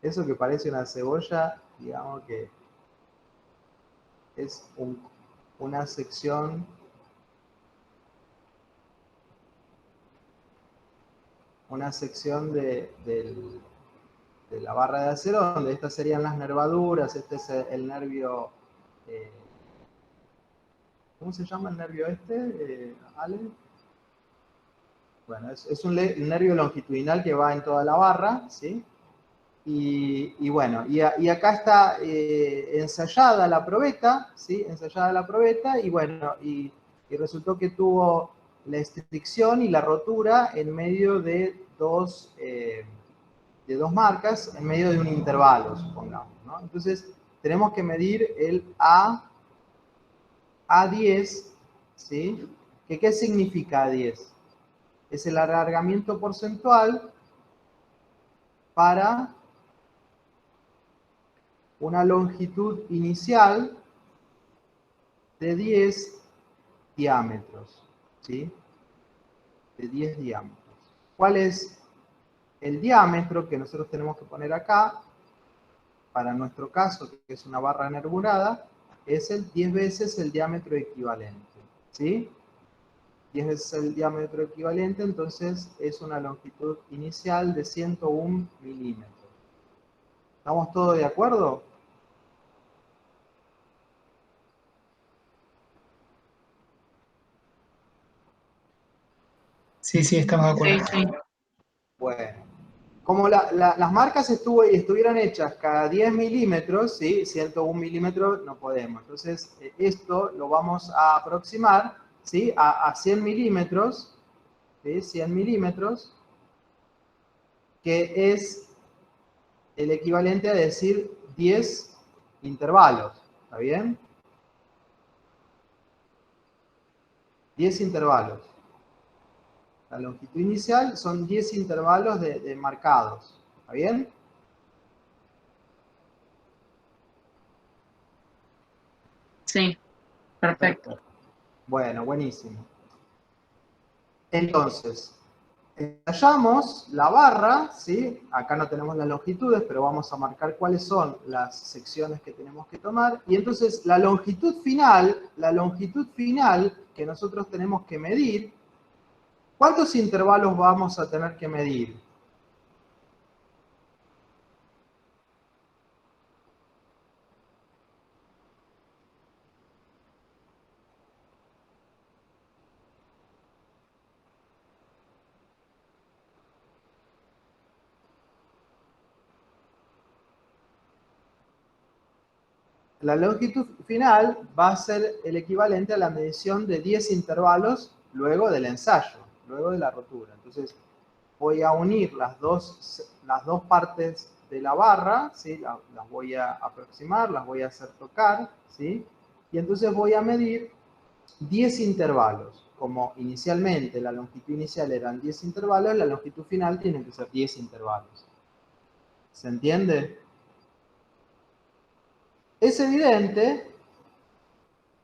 eso que parece una cebolla, digamos que es una sección de la barra de acero, donde estas serían las nervaduras. Este es el nervio, ¿cómo se llama el nervio este, Ale? Bueno, es un nervio longitudinal que va en toda la barra, ¿sí? Y bueno, y acá está ensayada la probeta, ¿sí? Ensayada la probeta, y bueno, y resultó que tuvo la estricción y la rotura en medio de dos marcas, en medio de un intervalo, supongamos, ¿no? Entonces, tenemos que medir el A10, ¿sí? ¿Qué significa A10? Es el alargamiento porcentual para una longitud inicial de 10 diámetros, ¿sí? De 10 diámetros. ¿Cuál es el diámetro que nosotros tenemos que poner acá? Para nuestro caso, que es una barra nervurada, es el 10 veces el diámetro equivalente, ¿sí? 10 veces el diámetro equivalente, entonces es una longitud inicial de 101 milímetros. ¿Estamos todos de acuerdo? Sí, estamos de acuerdo. Sí. Bueno, como las marcas estuvieran hechas cada 10 milímetros, ¿sí? 101 milímetros no podemos. Entonces, esto lo vamos a aproximar, ¿sí? A 100 milímetros, ¿sí? 100 milímetros, que es el equivalente a decir 10 intervalos. ¿Está bien? 10 intervalos. La longitud inicial son 10 intervalos de marcados. ¿Está bien? Sí, perfecto. Bueno, buenísimo. Entonces, ensayamos la barra, ¿sí? Acá no tenemos las longitudes, pero vamos a marcar cuáles son las secciones que tenemos que tomar. Y entonces la longitud final que nosotros tenemos que medir, ¿cuántos intervalos vamos a tener que medir? La longitud final va a ser el equivalente a la medición de 10 intervalos luego del ensayo, luego de la rotura. Entonces, voy a unir las dos partes de la barra, ¿sí? Las voy a aproximar, las voy a hacer tocar, ¿sí? Y entonces voy a medir 10 intervalos. Como inicialmente la longitud inicial eran 10 intervalos, la longitud final tiene que ser 10 intervalos. ¿Se entiende? Es evidente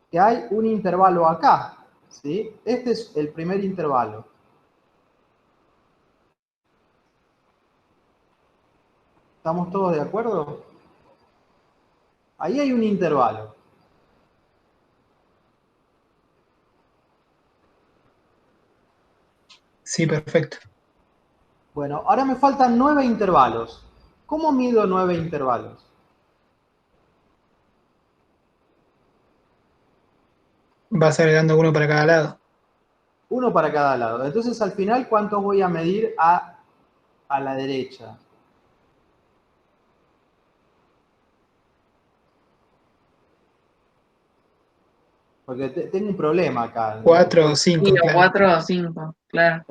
que hay un intervalo acá, ¿sí? Este es el primer intervalo. ¿Estamos todos de acuerdo? Ahí hay un intervalo. Sí, perfecto. Bueno, ahora me faltan 9 intervalos. ¿Cómo mido 9 intervalos? Vas agregando uno para cada lado. Uno para cada lado. Entonces, al final, ¿cuántos voy a medir a la derecha? Porque tengo un problema acá. 4 o 5, Sí, o claro. 4 o 5, claro.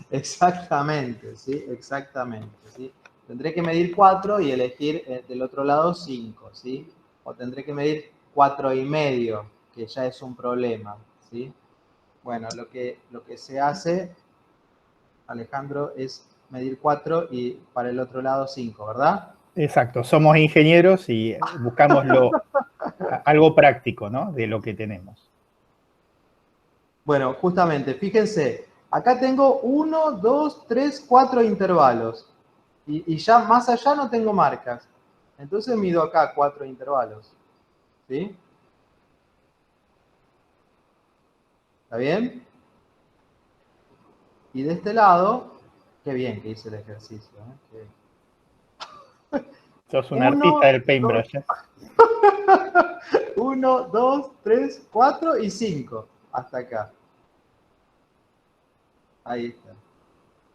Exactamente, ¿sí? Exactamente, ¿sí? Tendré que medir 4 y elegir del otro lado 5, ¿sí? O tendré que medir 4,5, que ya es un problema, ¿sí? Bueno, lo que se hace, Alejandro, es medir 4 y para el otro lado 5, ¿verdad? Exacto, somos ingenieros y buscamos algo práctico, ¿no? De lo que tenemos. Bueno, justamente, fíjense, acá tengo 1, 2, 3, 4 intervalos. Y ya más allá no tengo marcas. Entonces mido acá 4 intervalos. ¿Sí? ¿Está bien? Y de este lado, qué bien que hice el ejercicio. Sos un Uno, artista del paintbrush. 1, 2, 3, 4 y 5. Hasta acá. Ahí está.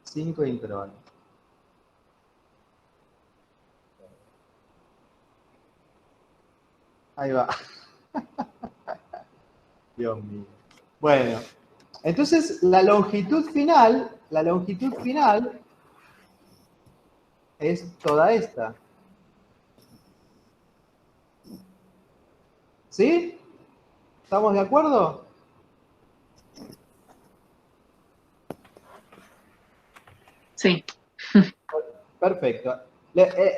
5 intervalos. Ahí va. Dios mío. Bueno, entonces la longitud final es toda esta. ¿Sí? ¿Estamos de acuerdo? Sí. Perfecto.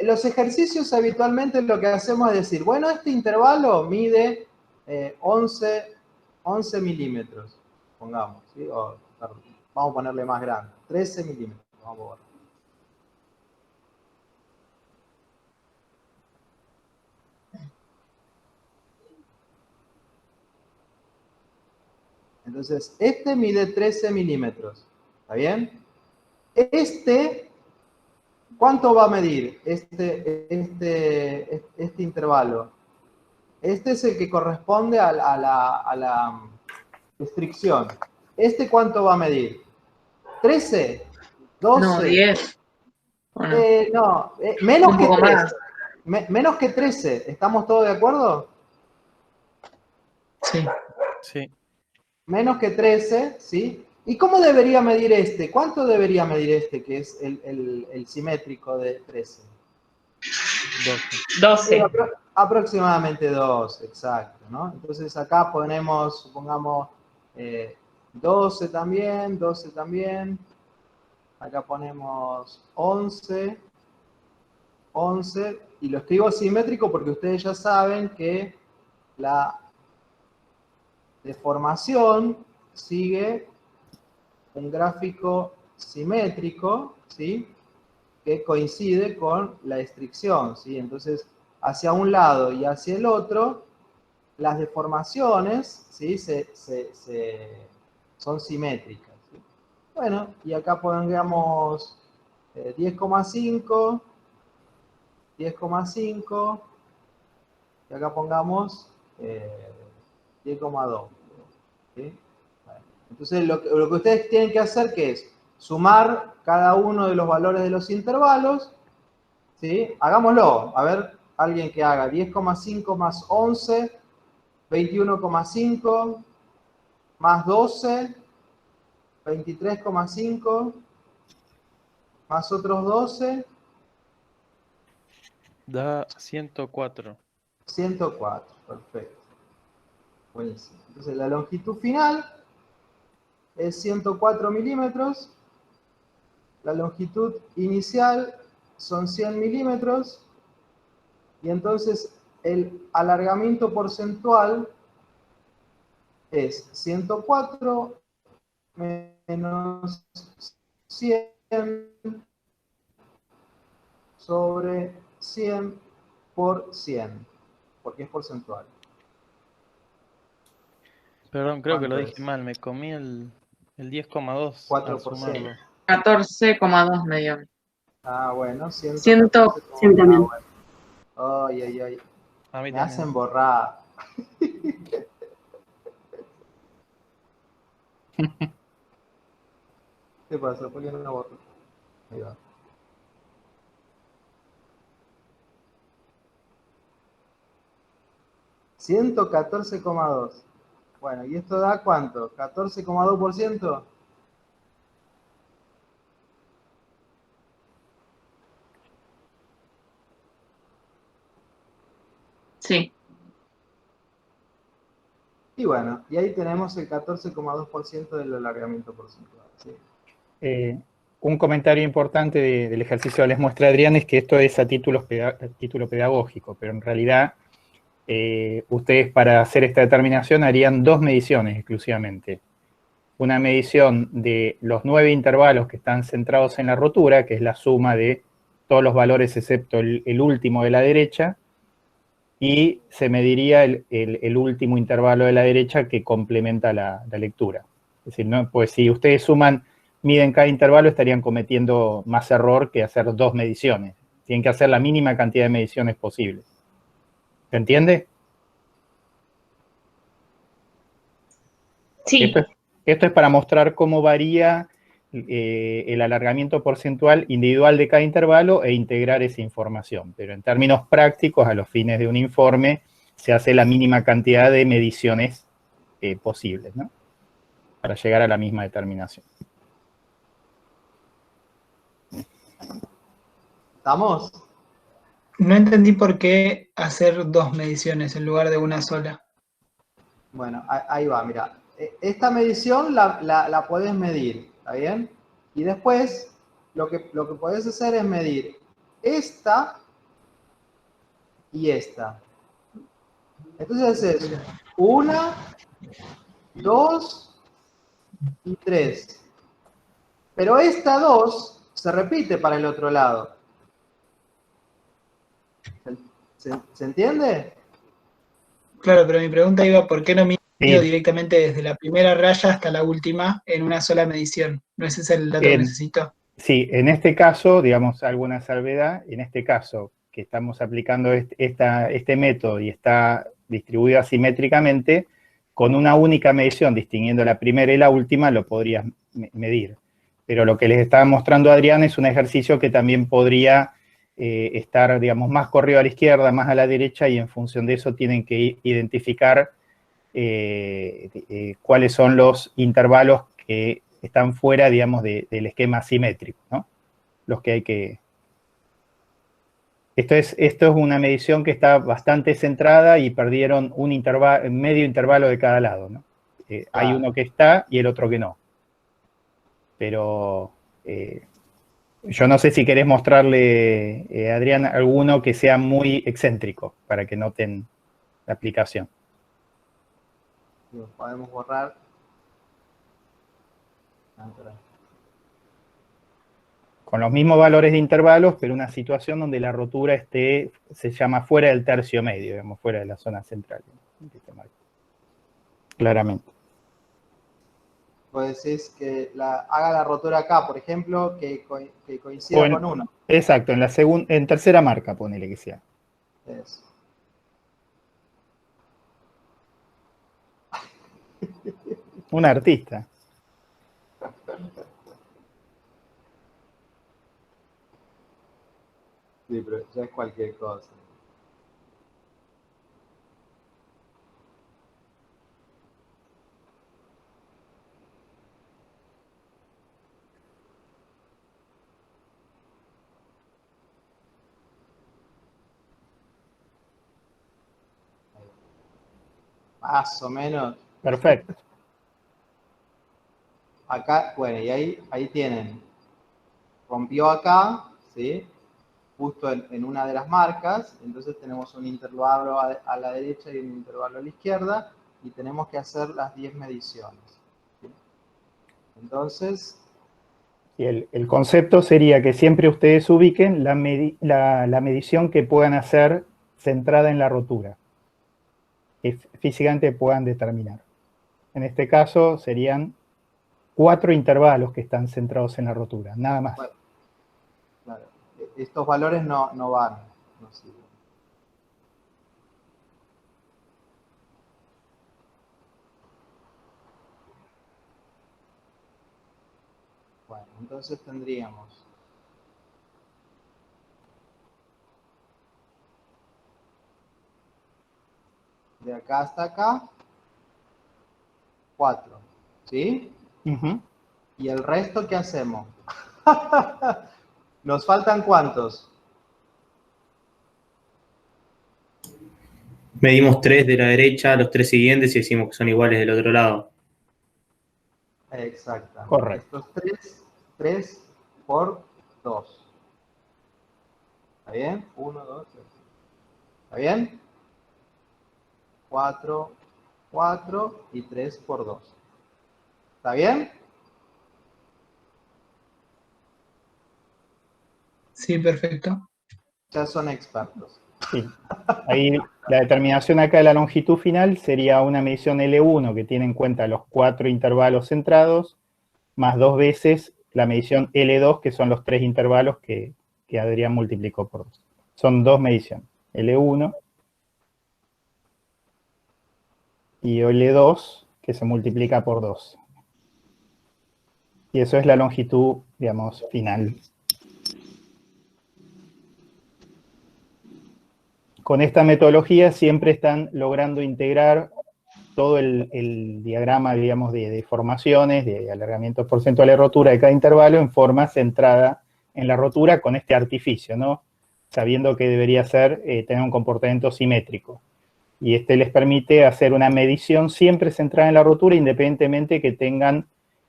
Los ejercicios habitualmente lo que hacemos es decir, bueno, este intervalo mide 11 milímetros, pongamos, ¿sí? Vamos a ponerle más grande, 13 milímetros, vamos a ver. Entonces, este mide 13 milímetros, ¿está bien? Este, ¿cuánto va a medir este intervalo? Este es el que corresponde a la restricción. ¿Este cuánto va a medir? ¿13? ¿12? No, 10. Bueno, No, menos un que poco 13. más. Menos que 13. ¿Estamos todos de acuerdo? Sí. Sí. Menos que 13, ¿sí? ¿Y cómo debería medir este? ¿Cuánto debería medir este, que es el simétrico de 13? 12. Aproximadamente 2, exacto, ¿no? Entonces acá ponemos, supongamos, 12 también, 12 también. Acá ponemos 11, 11, y lo escribo simétrico porque ustedes ya saben que la deformación sigue un gráfico simétrico, ¿sí? Que coincide con la estricción, ¿sí? Entonces, hacia un lado y hacia el otro, las deformaciones, ¿sí? Son simétricas, ¿sí? Bueno, y acá pongamos 10,5, 10,5, y acá pongamos 10,2. ¿Sí? Bueno, entonces, lo que ustedes tienen que hacer, ¿qué es? Sumar cada uno de los valores de los intervalos, ¿sí? Hagámoslo. A ver, alguien que haga 10,5 más 11, 21,5 más 12, 23,5 más otros 12, Da 104. 104. Perfecto. Buenísimo. Entonces la longitud final es 104 milímetros. La longitud inicial son 100 milímetros. Y entonces el alargamiento porcentual es 104 menos 100 sobre 100 por 100, porque es porcentual. Perdón, creo que lo ¿Cuánto dije es? mal. Me comí el 10,2 al 4%. sumarlo. 14,2 me dio. Ah, bueno, 100. 114. Sí, también. Ah, bueno. Ay, ay, ay. A mí Me también. hacen borrar. ¿Qué pasa? ¿Por qué no borro? Ahí va. $114,2. Bueno, ¿y esto da cuánto? ¿14,2%? Sí. Y bueno, y ahí tenemos el 14,2% del alargamiento porcentual. ¿Sí? Un comentario importante del ejercicio que les muestra Adrián es que esto es a título pedagógico, pero en realidad ustedes para hacer esta determinación harían dos mediciones exclusivamente. Una medición de los 9 intervalos que están centrados en la rotura, que es la suma de todos los valores excepto el último de la derecha, y se mediría el último intervalo de la derecha que complementa la lectura. Es decir, ¿no? Pues si ustedes miden cada intervalo, estarían cometiendo más error que hacer 2 mediciones. Tienen que hacer la mínima cantidad de mediciones posible. ¿Se entiende? Sí. Esto es para mostrar cómo varía el alargamiento porcentual individual de cada intervalo e integrar esa información. Pero en términos prácticos, a los fines de un informe, se hace la mínima cantidad de mediciones posibles, ¿no? Para llegar a la misma determinación. ¿Estamos? No entendí por qué hacer 2 mediciones en lugar de una sola. Bueno, ahí va, mira. Esta medición la podés medir, ¿está bien? Y después lo que podés hacer es medir esta y esta. Entonces es 1, 2 y 3. Pero esta 2 se repite para el otro lado. ¿Se entiende? Claro, pero mi pregunta iba, ¿por qué no mido Sí. directamente desde la primera raya hasta la última en una sola medición? ¿No es ese el dato que necesito? Sí, en este caso, digamos, alguna salvedad, en este caso que estamos aplicando este método y está distribuido asimétricamente, con una única medición, distinguiendo la primera y la última, lo podrías medir. Pero lo que les estaba mostrando Adrián es un ejercicio que también podría estar, digamos, más corrido a la izquierda, más a la derecha, y en función de eso tienen que identificar cuáles son los intervalos que están fuera, digamos, del esquema simétrico, ¿no? Los que hay que... Esto es una medición que está bastante centrada y perdieron medio intervalo de cada lado, ¿no? Hay uno que está y el otro que no. Pero yo no sé si querés mostrarle, Adrián, alguno que sea muy excéntrico para que noten la aplicación. Lo podemos borrar. Con los mismos valores de intervalos, pero una situación donde la rotura se llama fuera del tercio medio, digamos, fuera de la zona central. Claramente. Pues es que haga la rotura acá, por ejemplo, que coincida con 1. Exacto, en tercera marca, ponele que sea. Eso. Un artista. Sí, pero ya es cualquier cosa. Más o menos. Perfecto. Acá, bueno, y ahí tienen. Rompió acá, ¿sí? Justo en una de las marcas. Entonces tenemos un intervalo a la derecha y un intervalo a la izquierda. Y tenemos que hacer las 10 mediciones. ¿Sí? Entonces... Y el concepto sería que siempre ustedes ubiquen la medición que puedan hacer centrada en la rotura, que físicamente puedan determinar. En este caso serían 4 intervalos que están centrados en la rotura, nada más. Bueno, claro, estos valores no van, no sirven. Bueno, entonces tendríamos de acá hasta acá 4, ¿sí? ¿Y el resto qué hacemos? ¿Nos faltan cuántos? Medimos 3 de la derecha, los 3 siguientes y decimos que son iguales del otro lado. Exactamente. Correcto. Estos 3 por 2. ¿Está bien? 1, 2, 3. ¿Está bien? 4, 4 y 3 por 2. ¿Está bien? Sí, perfecto. Ya son expertos. Sí. Ahí la determinación acá de la longitud final sería una medición L1 que tiene en cuenta los 4 intervalos centrados, más 2 veces la medición L2, que son los 3 intervalos que Adrián multiplicó por 2. Son 2 mediciones, L1 y L2, que se multiplica por 2. Y eso es la longitud, digamos, final. Con esta metodología siempre están logrando integrar todo el diagrama, digamos, de deformaciones, de alargamientos porcentuales de rotura de cada intervalo en forma centrada en la rotura con este artificio, ¿no? Sabiendo que debería ser, tener un comportamiento simétrico. Y este les permite hacer una medición siempre centrada en la rotura, independientemente que tengan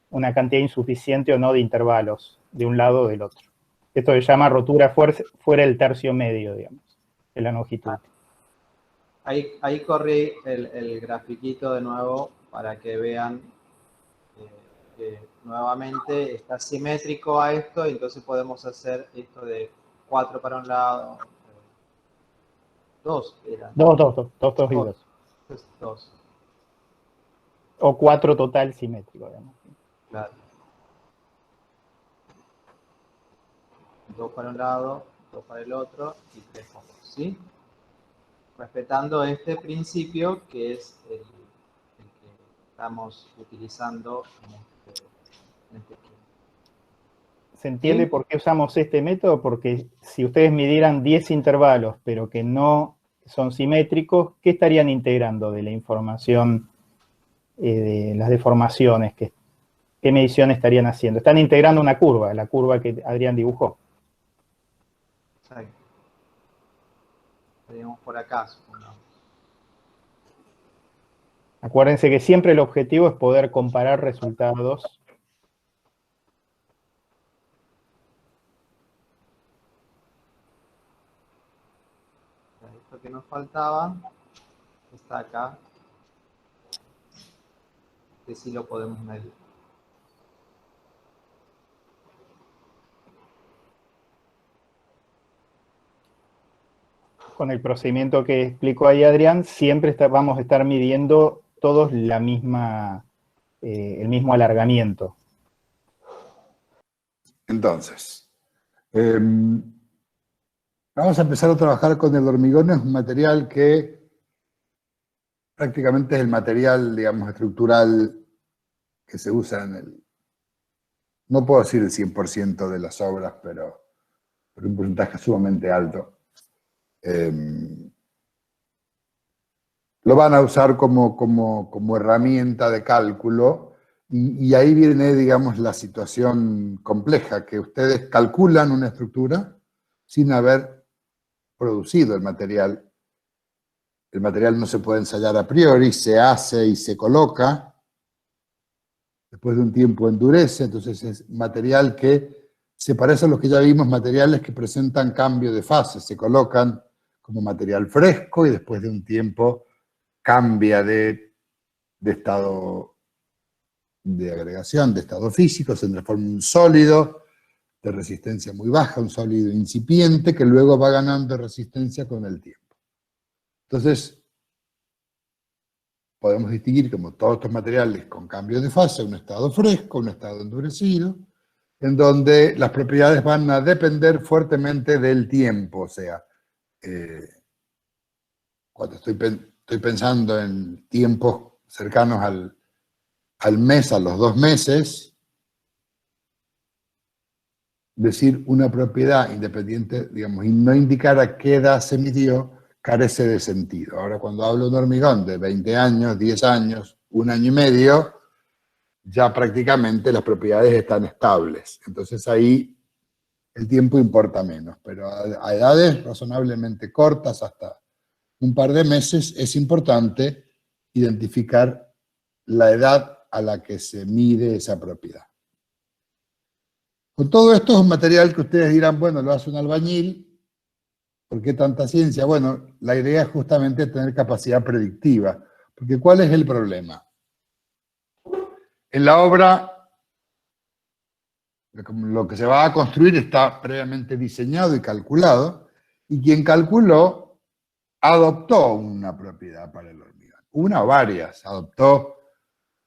una cantidad insuficiente o no de intervalos de un lado o del otro. Esto se llama rotura fuera del tercio medio, digamos, de la longitud. Ahí corrí el grafiquito de nuevo para que vean que nuevamente está simétrico a esto, y entonces podemos hacer esto de 4 para un lado, 2 eran. 2 y 2. 2. O 4 total simétrico, digamos. Claro. 2 para un lado, 2 para el otro y 3 para 2, ¿sí? Respetando este principio que es el que estamos utilizando en este ejemplo. ¿Se entiende por qué usamos este método? Porque si ustedes midieran 10 intervalos, pero que no son simétricos, ¿qué estarían integrando de la información de las deformaciones? ¿Qué medición estarían haciendo? Están integrando una curva, la curva que Adrián dibujó. Exacto. Tenemos por acá, supongamos. Acuérdense que siempre el objetivo es poder comparar resultados. Esto que nos faltaba está acá, que sí lo podemos medir. Con el procedimiento que explicó ahí Adrián, siempre vamos a estar midiendo todos el mismo alargamiento. Entonces, vamos a empezar a trabajar con el hormigón. Es un material que prácticamente es el material, digamos, estructural que se usa no puedo decir el 100% de las obras, pero un porcentaje sumamente alto. Lo van a usar como herramienta de cálculo, y ahí viene, digamos, la situación compleja, que ustedes calculan una estructura sin haber producido el material. El material no se puede ensayar a priori, se hace y se coloca. Después de un tiempo endurece, entonces es material que se parece a los que ya vimos, materiales que presentan cambio de fase, se colocan como material fresco y después de un tiempo cambia de estado de agregación, de estado físico, se transforma en un sólido de resistencia muy baja, un sólido incipiente que luego va ganando resistencia con el tiempo. Entonces, podemos distinguir como todos estos materiales con cambio de fase, un estado fresco, un estado endurecido, en donde las propiedades van a depender fuertemente del tiempo. O sea, cuando estoy pensando en tiempos cercanos al mes, a los 2 meses, decir una propiedad independiente, digamos, y no indicar a qué edad se midió, carece de sentido. Ahora, cuando hablo de un hormigón de 20 años, 10 años, 1 año y medio, ya prácticamente las propiedades están estables. Entonces ahí el tiempo importa menos, pero a edades razonablemente cortas, hasta un par de meses, es importante identificar la edad a la que se mide esa propiedad. Con todo esto es un material que ustedes dirán, bueno, lo hace un albañil, ¿por qué tanta ciencia? Bueno, la idea es justamente tener capacidad predictiva, porque ¿cuál es el problema? En la obra lo que se va a construir está previamente diseñado y calculado, y quien calculó adoptó una propiedad para el hormigón, una o varias, adoptó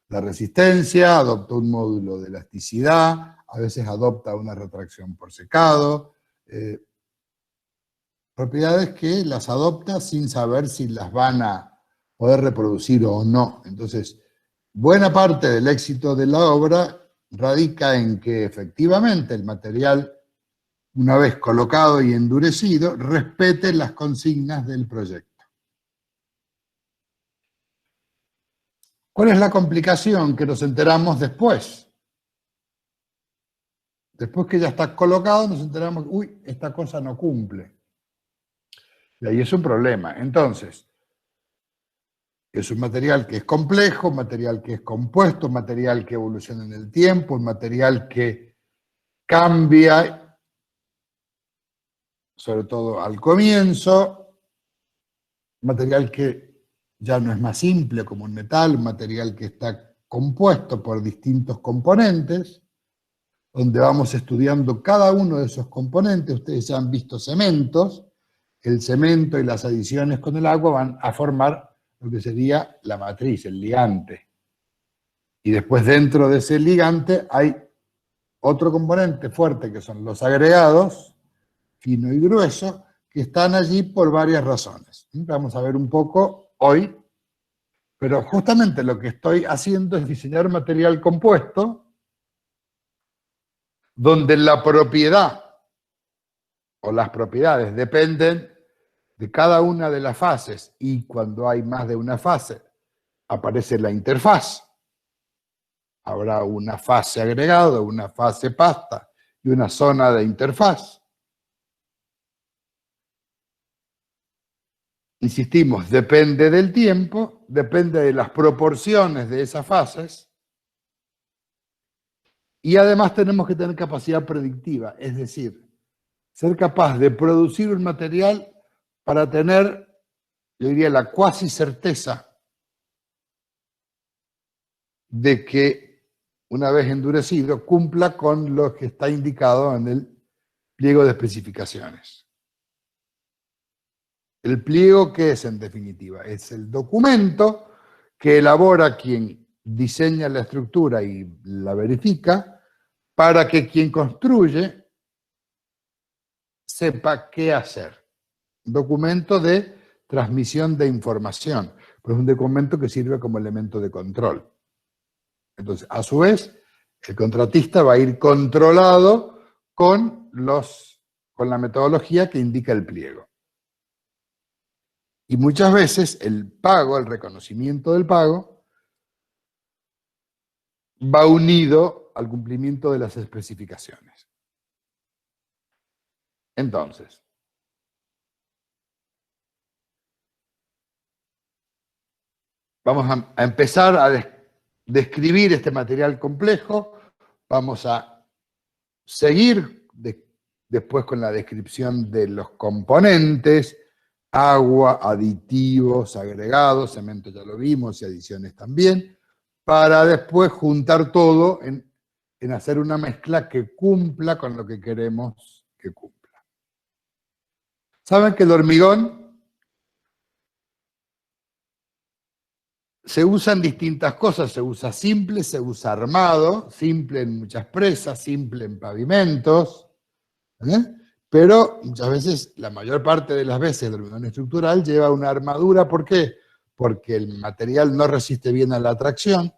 la resistencia, adoptó un módulo de elasticidad, a veces adopta una retracción por secado, propiedades que las adopta sin saber si las van a poder reproducir o no. Entonces, buena parte del éxito de la obra radica en que efectivamente el material, una vez colocado y endurecido, respete las consignas del proyecto. ¿Cuál es la complicación? Que nos enteramos después. Después que ya está colocado, nos enteramos, uy, esta cosa no cumple. Y ahí es un problema. Entonces, es un material que es complejo, un material que es compuesto, un material que evoluciona en el tiempo, un material que cambia, sobre todo al comienzo, un material que ya no es más simple como un metal, un material que está compuesto por distintos componentes, donde vamos estudiando cada uno de esos componentes. Ustedes ya han visto cementos, el cemento y las adiciones con el agua van a formar lo que sería la matriz, el ligante. Y después dentro de ese ligante hay otro componente fuerte que son los agregados, fino y grueso, que están allí por varias razones. Vamos a ver un poco hoy, pero justamente lo que estoy haciendo es diseñar material compuesto donde la propiedad o las propiedades dependen de cada una de las fases, y cuando hay más de una fase aparece la interfaz. Habrá una fase agregado, una fase pasta y una zona de interfaz. Insistimos, depende del tiempo, depende de las proporciones de esas fases, y además tenemos que tener capacidad predictiva, es decir, ser capaz de producir un material para tener, yo diría, la cuasi certeza de que una vez endurecido cumpla con lo que está indicado en el pliego de especificaciones. El pliego, ¿qué es en definitiva? Es el documento que elabora quien diseña la estructura y la verifica para que quien construye sepa qué hacer. Un documento de transmisión de información, pero es un documento que sirve como elemento de control. Entonces, a su vez, el contratista va a ir controlado con la metodología que indica el pliego. Y muchas veces el pago, el reconocimiento del pago, va unido al cumplimiento de las especificaciones. Entonces, vamos a empezar a describir este material complejo. Vamos a seguir después con la descripción de los componentes, agua, aditivos, agregados, cemento ya lo vimos y adiciones también, para después juntar todo en hacer una mezcla que cumpla con lo que queremos que cumpla. ¿Saben que el hormigón se usa en distintas cosas? Se usa simple, se usa armado, simple en muchas presas, simple en pavimentos, pero muchas veces, la mayor parte de las veces, el hormigón estructural lleva una armadura. ¿Por qué? Porque el material no resiste bien a la tracción.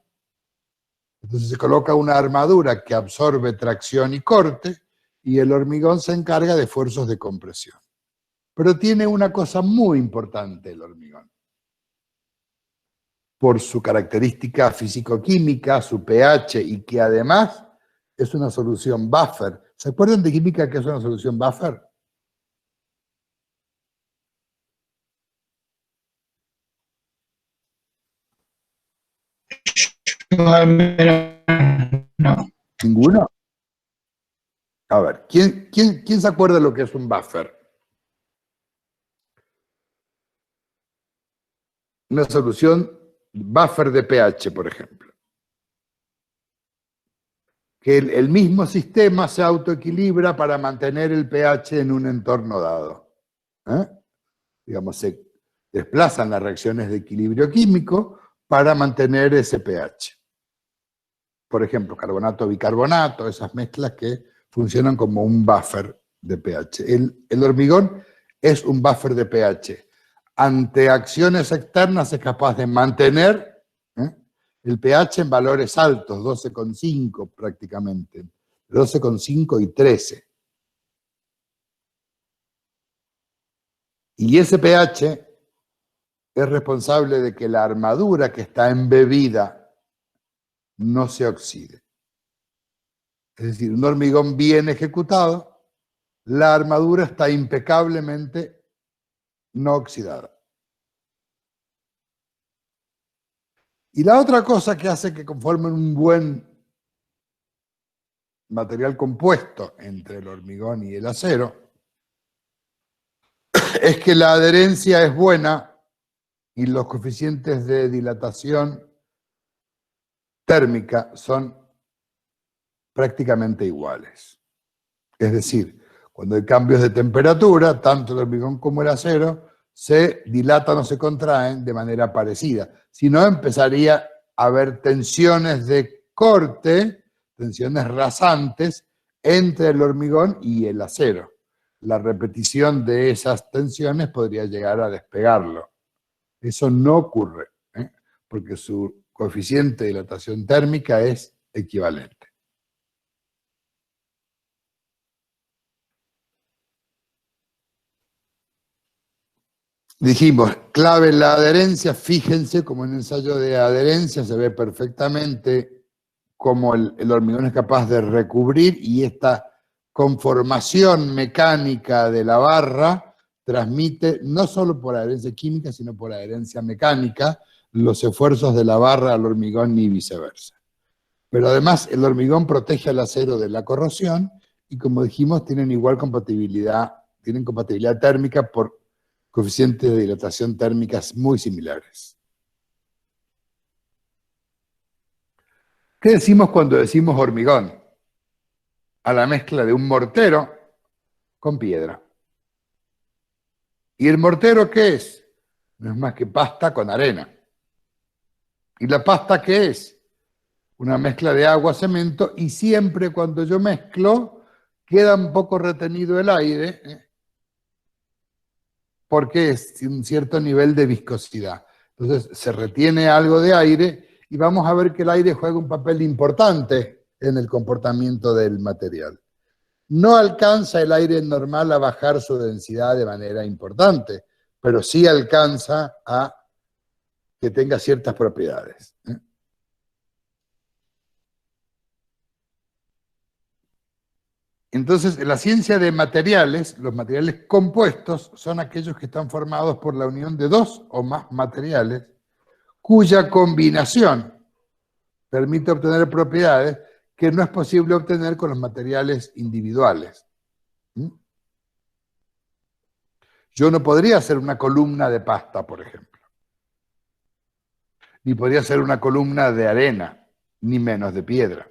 Entonces se coloca una armadura que absorbe tracción y corte, y el hormigón se encarga de esfuerzos de compresión. Pero tiene una cosa muy importante el hormigón. Por su característica físico-química, su pH, y que además es una solución buffer. ¿Se acuerdan de química que es una solución buffer? No. ¿Ninguno? A ver, ¿quién se acuerda de lo que es un buffer? Una solución buffer de pH, por ejemplo. que el mismo sistema se autoequilibra para mantener el pH en un entorno dado. Digamos, se desplazan las reacciones de equilibrio químico para mantener ese pH. Por ejemplo, carbonato-bicarbonato, esas mezclas que funcionan como un buffer de pH. El hormigón es un buffer de pH. Ante acciones externas es capaz de mantener el pH en valores altos, 12,5 prácticamente, 12,5 y 13. Y ese pH es responsable de que la armadura que está embebida no se oxide. Es decir, un hormigón bien ejecutado, la armadura está impecablemente no oxidada. Y la otra cosa que hace que conformen un buen material compuesto entre el hormigón y el acero es que la adherencia es buena y los coeficientes de dilatación térmica son prácticamente iguales. Es decir, cuando hay cambios de temperatura, tanto el hormigón como el acero se dilatan o se contraen de manera parecida. Si no, empezaría a haber tensiones de corte, tensiones rasantes entre el hormigón y el acero. La repetición de esas tensiones podría llegar a despegarlo. Eso no ocurre, porque su coeficiente de dilatación térmica es equivalente. Dijimos, clave la adherencia, fíjense como en el ensayo de adherencia se ve perfectamente cómo el hormigón es capaz de recubrir y esta conformación mecánica de la barra transmite, no solo por adherencia química, sino por adherencia mecánica, los esfuerzos de la barra al hormigón y viceversa. Pero además el hormigón protege al acero de la corrosión y como dijimos tienen igual compatibilidad, tienen compatibilidad térmica por coeficientes de dilatación térmicas muy similares. ¿Qué decimos cuando decimos hormigón? A la mezcla de un mortero con piedra. ¿Y el mortero qué es? No es más que pasta con arena. ¿Y la pasta qué es? Una mezcla de agua, cemento, y siempre cuando yo mezclo queda un poco retenido el aire, porque es un cierto nivel de viscosidad. Entonces se retiene algo de aire y vamos a ver que el aire juega un papel importante en el comportamiento del material. No alcanza el aire normal a bajar su densidad de manera importante, pero sí alcanza a que tenga ciertas propiedades. Entonces, en la ciencia de materiales, los materiales compuestos son aquellos que están formados por la unión de dos o más materiales cuya combinación permite obtener propiedades que no es posible obtener con los materiales individuales. Yo no podría hacer una columna de pasta, por ejemplo. Ni podría hacer una columna de arena, ni menos de piedra.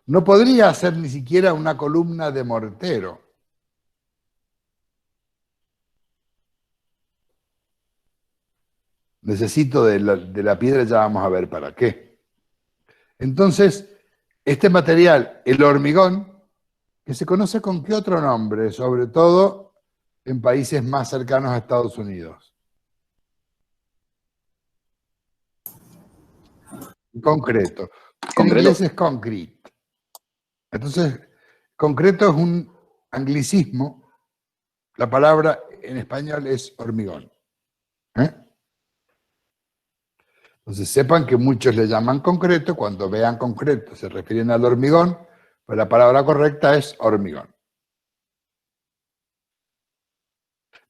No podría hacer ni siquiera una columna de mortero. Necesito de la piedra, ya vamos a ver para qué. Entonces, este material, el hormigón, que se conoce con qué otro nombre, sobre todo en países más cercanos a Estados Unidos. Concreto. En inglés es concrete. Entonces, concreto es un anglicismo. La palabra en español es hormigón. Entonces, sepan que muchos le llaman concreto. Cuando vean concreto se refieren al hormigón, pero la palabra correcta es hormigón.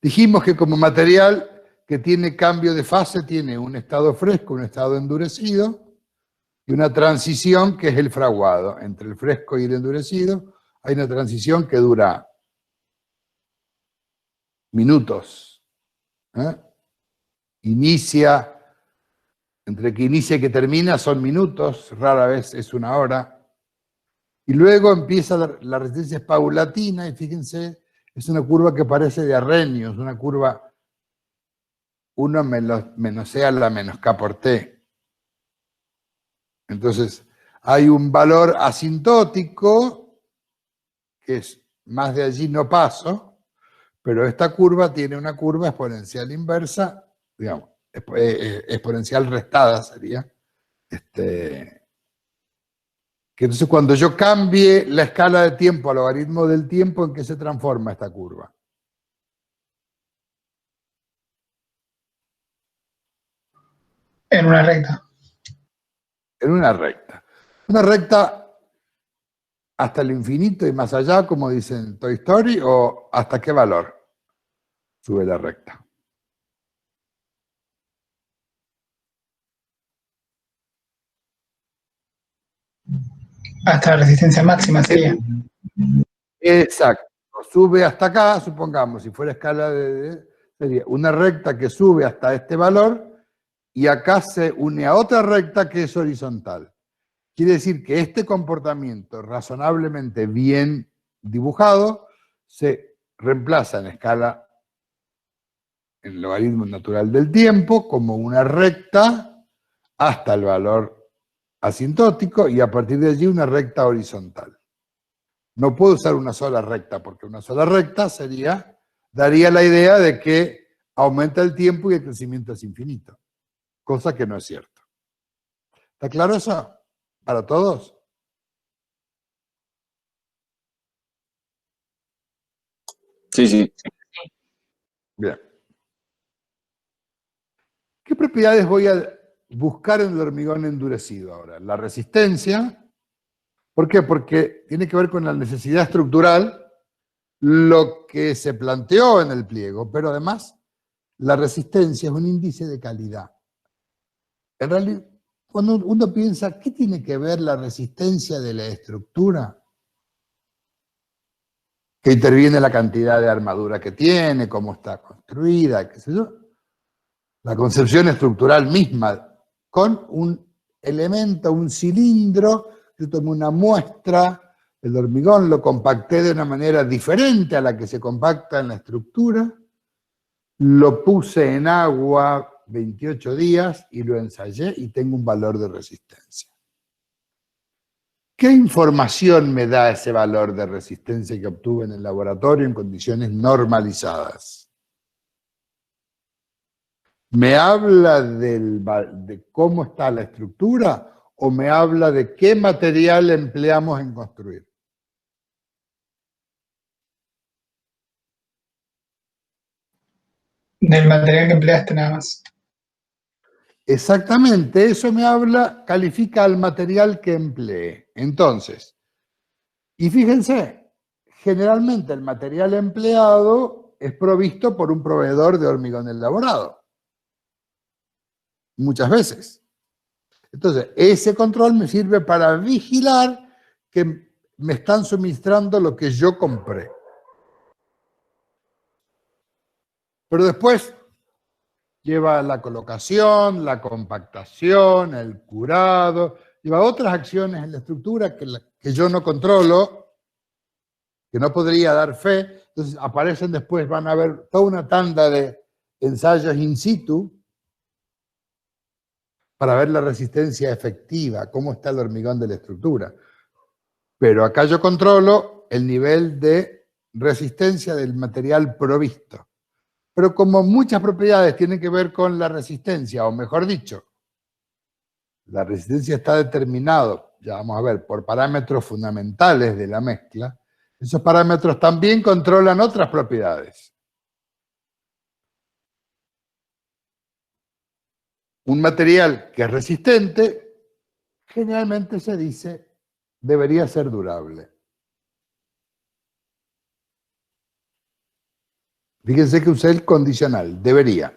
Dijimos que como material que tiene cambio de fase, tiene un estado fresco, un estado endurecido, y una transición que es el fraguado. Entre el fresco y el endurecido hay una transición que dura minutos. Inicia entre que inicia y que termina son minutos, rara vez es una hora. Y luego empieza la resistencia es paulatina, y fíjense, es una curva que parece de Arrhenius, una curva 1 menos C a la menos K por T. Entonces, hay un valor asintótico, que es más de allí no paso, pero esta curva tiene una curva exponencial inversa, digamos, exponencial restada sería, que entonces cuando yo cambie la escala de tiempo al logaritmo del tiempo, ¿en qué se transforma esta curva? En una recta. En una recta. Una recta hasta el infinito y más allá, como dicen Toy Story, o hasta qué valor sube la recta. Hasta la resistencia máxima sería. Exacto. Sube hasta acá, supongamos, si fuera escala sería una recta que sube hasta este valor y acá se une a otra recta que es horizontal. Quiere decir que este comportamiento razonablemente bien dibujado se reemplaza en escala, en logaritmo natural del tiempo, como una recta hasta el valor asintótico y a partir de allí una recta horizontal. No puedo usar una sola recta, porque una sola recta daría la idea de que aumenta el tiempo y el crecimiento es infinito, cosa que no es cierto. ¿Está claro eso? ¿Para todos? Sí, sí. Bien. ¿Qué propiedades voy a buscar en el hormigón endurecido ahora? La resistencia. ¿Por qué? Porque tiene que ver con la necesidad estructural, lo que se planteó en el pliego, pero además la resistencia es un índice de calidad. En realidad, cuando uno piensa, ¿qué tiene que ver la resistencia de la estructura? Que interviene la cantidad de armadura que tiene, cómo está construida, qué sé yo. La concepción estructural misma, con un elemento, un cilindro. Yo tomé una muestra, el hormigón lo compacté de una manera diferente a la que se compacta en la estructura, lo puse en agua 28 días y lo ensayé y tengo un valor de resistencia. ¿Qué información me da ese valor de resistencia que obtuve en el laboratorio en condiciones normalizadas? ¿Me habla de cómo está la estructura o me habla de qué material empleamos en construir? Del material que empleaste nada más. Exactamente, eso me habla, califica al material que empleé. Entonces, y fíjense, generalmente el material empleado es provisto por un proveedor de hormigón elaborado. Muchas veces. Entonces, ese control me sirve para vigilar que me están suministrando lo que yo compré. Pero después lleva la colocación, la compactación, el curado, lleva otras acciones en la estructura que yo no controlo, que no podría dar fe. Entonces aparecen después, van a ver toda una tanda de ensayos in situ para ver la resistencia efectiva, cómo está el hormigón de la estructura. Pero acá yo controlo el nivel de resistencia del material provisto. Pero como muchas propiedades tienen que ver con la resistencia, o mejor dicho, la resistencia está determinada, ya vamos a ver, por parámetros fundamentales de la mezcla, esos parámetros también controlan otras propiedades. Un material que es resistente, generalmente se dice, debería ser durable. Fíjense que usé el condicional, debería,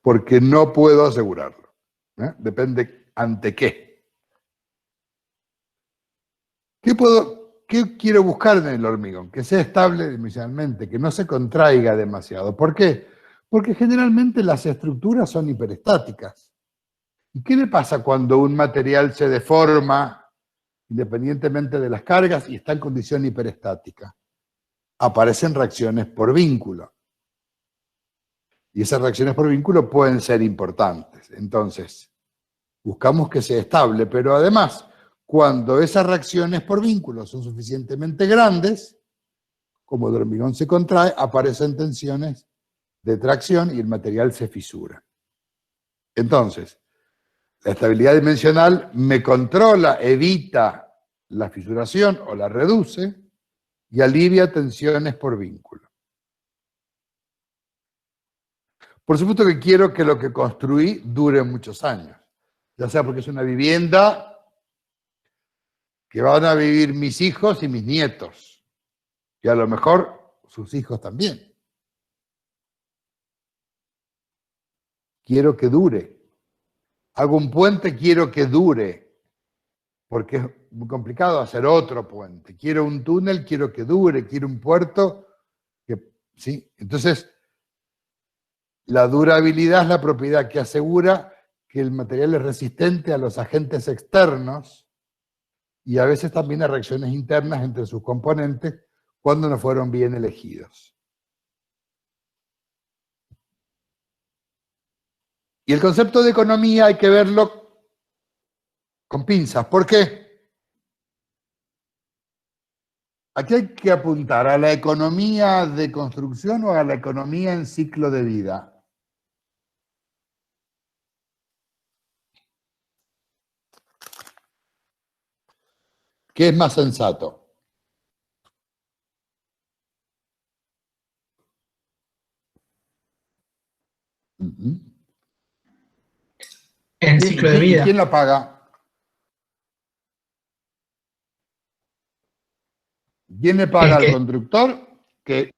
porque no puedo asegurarlo. Depende ante qué. ¿Qué quiero buscar en el hormigón? Que sea estable dimensionalmente, que no se contraiga demasiado. ¿Por qué? Porque generalmente las estructuras son hiperestáticas. ¿Y qué le pasa cuando un material se deforma independientemente de las cargas y está en condición hiperestática? Aparecen reacciones por vínculo. Y esas reacciones por vínculo pueden ser importantes. Entonces, buscamos que sea estable, pero además, cuando esas reacciones por vínculo son suficientemente grandes, como el hormigón se contrae, aparecen tensiones de tracción y el material se fisura. Entonces, la estabilidad dimensional me controla, evita la fisuración o la reduce y alivia tensiones por vínculo. Por supuesto que quiero que lo que construí dure muchos años, ya sea porque es una vivienda que van a vivir mis hijos y mis nietos, y a lo mejor sus hijos también. Quiero que dure. Hago un puente, quiero que dure, porque es muy complicado hacer otro puente. Quiero un túnel, quiero que dure. Quiero un puerto, ¿sí? Entonces, la durabilidad es la propiedad que asegura que el material es resistente a los agentes externos y a veces también a reacciones internas entre sus componentes cuando no fueron bien elegidos. Y el concepto de economía hay que verlo con pinzas. ¿Por qué? Aquí hay que apuntar a la economía de construcción o a la economía en ciclo de vida. ¿Qué es más sensato? En ciclo de vida. ¿Quién lo paga? ¿Quién le paga al constructor que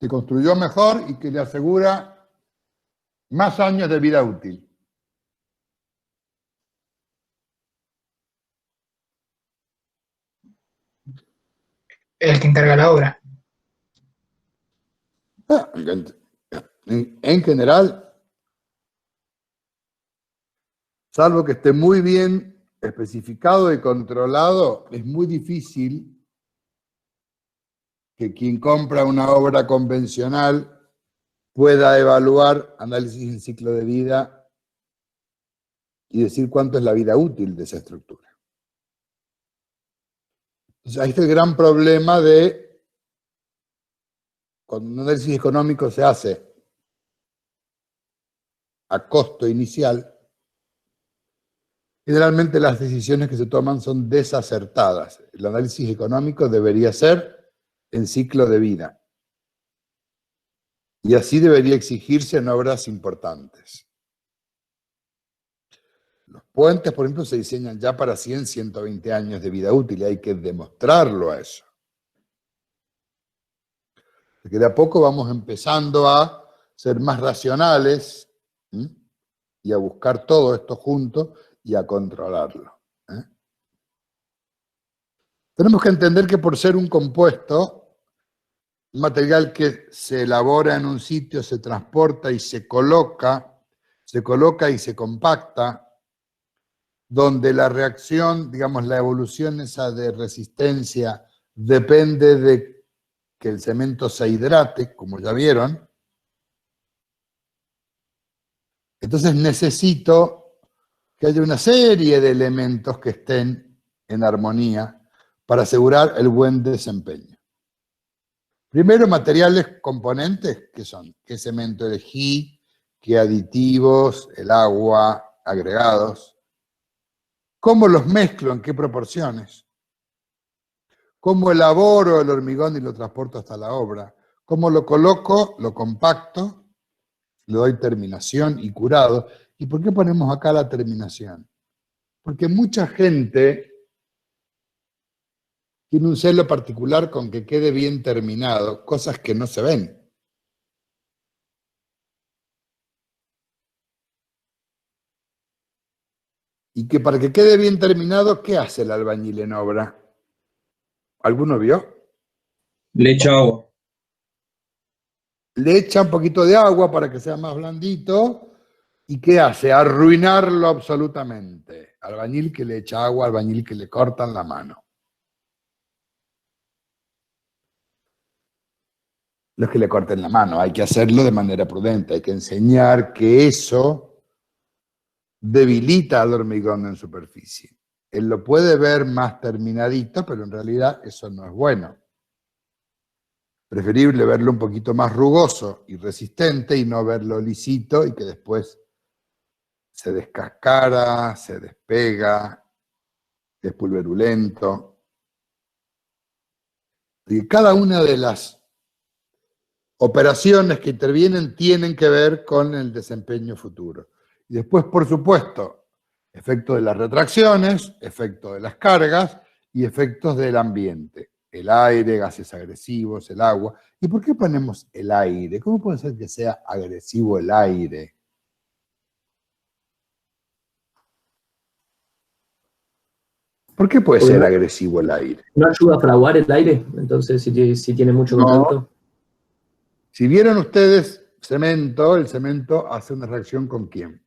se construyó mejor y que le asegura más años de vida útil? El que encarga la obra. En general, salvo que esté muy bien especificado y controlado, es muy difícil que quien compra una obra convencional pueda evaluar análisis del ciclo de vida y decir cuánto es la vida útil de esa estructura. Entonces, ahí está el gran problema de cuando un análisis económico se hace a costo inicial, generalmente las decisiones que se toman son desacertadas. El análisis económico debería ser en ciclo de vida. Y así debería exigirse en obras importantes. Los puentes, por ejemplo, se diseñan ya para 100, 120 años de vida útil y hay que demostrarlo a eso. Porque de a poco vamos empezando a ser más racionales y a buscar todo esto junto y a controlarlo. Tenemos que entender que por ser un compuesto, un material que se elabora en un sitio, se transporta y se coloca y se compacta, donde la reacción, digamos, la evolución esa de resistencia depende de que el cemento se hidrate, como ya vieron. Entonces necesito que haya una serie de elementos que estén en armonía para asegurar el buen desempeño. Primero, materiales componentes, ¿qué son? ¿Qué cemento elegí? ¿Qué aditivos? ¿El agua? ¿Agregados? ¿Cómo los mezclo? ¿En qué proporciones? ¿Cómo elaboro el hormigón y lo transporto hasta la obra? ¿Cómo lo coloco? Lo compacto, le doy terminación y curado. ¿Y por qué ponemos acá la terminación? Porque mucha gente tiene un celo particular con que quede bien terminado, cosas que no se ven. Y que para que quede bien terminado, ¿qué hace el albañil en obra? ¿Alguno vio? Le echo agua. le echa un poquito de agua para que sea más blandito, ¿y qué hace? Arruinarlo absolutamente. Albañil que le echa agua, albañil que le cortan la mano. No es que le corten la mano, hay que hacerlo de manera prudente, hay que enseñar que eso debilita al hormigón en superficie. Él lo puede ver más terminadito, pero en realidad eso no es bueno. Preferible verlo un poquito más rugoso y resistente y no verlo lisito y que después se descascara, se despega, es pulverulento. Y cada una de las operaciones que intervienen tienen que ver con el desempeño futuro. Y después, por supuesto, efecto de las retracciones, efecto de las cargas y efectos del ambiente. El aire, gases agresivos, el agua. ¿Y por qué ponemos el aire? ¿Cómo puede ser que sea agresivo el aire? ¿Por qué puede ser agresivo el aire? ¿No ayuda a fraguar el aire? Entonces, si tiene mucho contacto. Si vieron ustedes cemento, el cemento hace una reacción ¿con quién?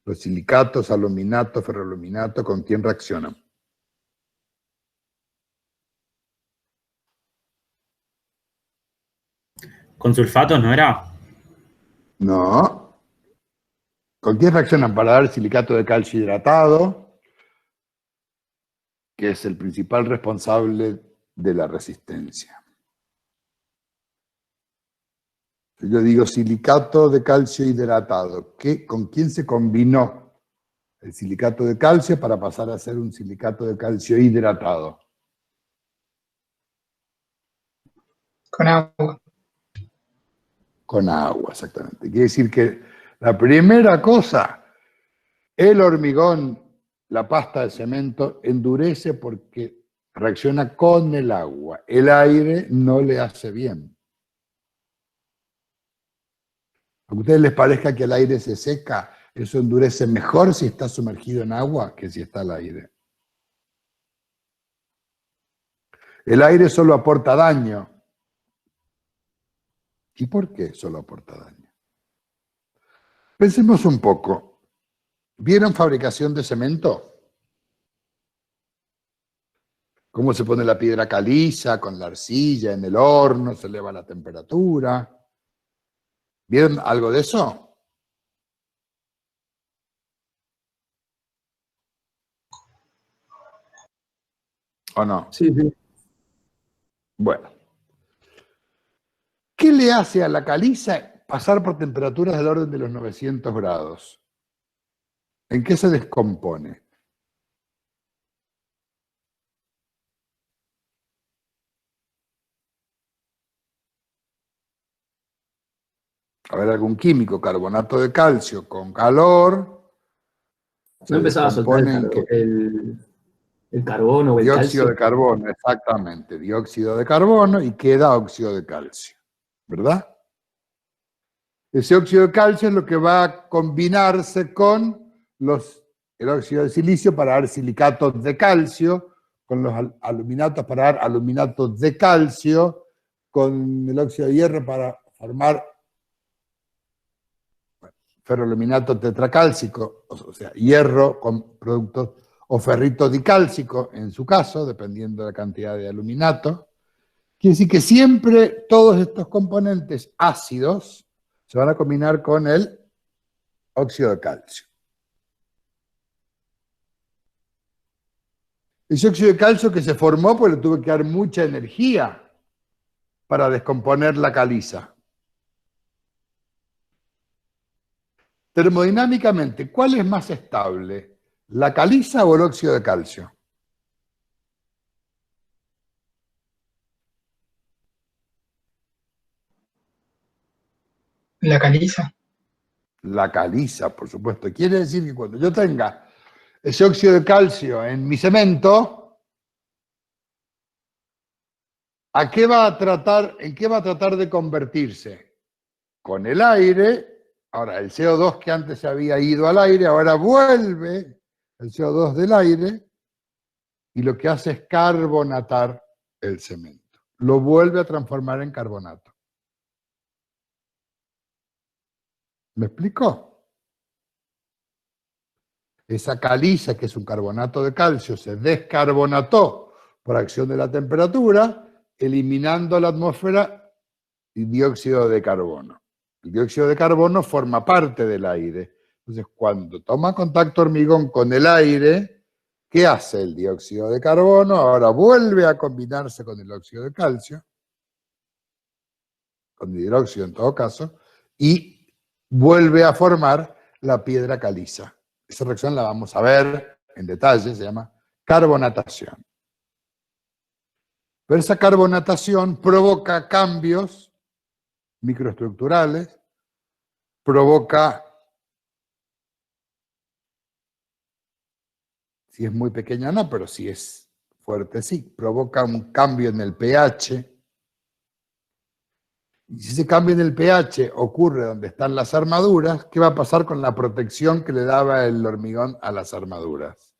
Los silicatos, aluminato, ferroaluminato, ¿con quién reaccionan? ¿Con sulfatos no era? No. ¿Con quién reaccionan para dar silicato de calcio hidratado? Que es el principal responsable de la resistencia. Yo digo silicato de calcio hidratado. ¿Con quién se combinó el silicato de calcio para pasar a ser un silicato de calcio hidratado? Con agua. Con agua, exactamente. Quiere decir que la primera cosa, el hormigón, la pasta de cemento, endurece porque reacciona con el agua. El aire no le hace bien. Aunque a ustedes les parezca que el aire se seca, eso endurece mejor si está sumergido en agua que si está al aire. El aire solo aporta daño. ¿Y por qué solo aporta daño? Pensemos un poco. ¿Vieron fabricación de cemento? ¿Cómo se pone la piedra caliza con la arcilla en el horno, se eleva la temperatura? ¿Vieron algo de eso? ¿O no? Sí, sí. Bueno. ¿Qué le hace a la caliza pasar por temperaturas del orden de los 900 grados? ¿En qué se descompone? A ver, algún químico, carbonato de calcio con calor. No empezaba a soltar el carbono o el dióxido calcio. de carbono, exactamente. Dióxido de carbono y queda óxido de calcio. ¿Verdad? Ese óxido de calcio es lo que va a combinarse con el óxido de silicio para dar silicatos de calcio, con los aluminatos para dar aluminatos de calcio, con el óxido de hierro para formar ferroaluminato tetracálcico, o sea, hierro con productos, o ferrito dicálcico, en su caso, dependiendo de la cantidad de aluminato. Quiere decir que siempre todos estos componentes ácidos se van a combinar con el óxido de calcio. Ese óxido de calcio que se formó, pues le tuvo que dar mucha energía para descomponer la caliza. Termodinámicamente, ¿cuál es más estable? ¿La caliza o el óxido de calcio? La caliza. La caliza, por supuesto. Quiere decir que cuando yo tenga ese óxido de calcio en mi cemento, ¿en qué va a tratar de convertirse? Con el aire. Ahora, el CO2 que antes se había ido al aire, ahora vuelve el CO2 del aire y lo que hace es carbonatar el cemento. lo vuelve a transformar en carbonato. ¿Me explico? Esa caliza, que es un carbonato de calcio, se descarbonató por acción de la temperatura, eliminando a la atmósfera el dióxido de carbono. El dióxido de carbono forma parte del aire. Entonces, cuando toma contacto hormigón con el aire, ¿qué hace el dióxido de carbono? Ahora vuelve a combinarse con el óxido de calcio, con el hidróxido en todo caso, y vuelve a formar la piedra caliza. Esa reacción la vamos a ver en detalle, se llama carbonatación. Pero esa carbonatación provoca cambios microestructurales, provoca, si es muy pequeña no, pero si es fuerte sí, provoca un cambio en el pH. Y si ese cambio en el pH ocurre donde están las armaduras, ¿qué va a pasar con la protección que le daba el hormigón a las armaduras?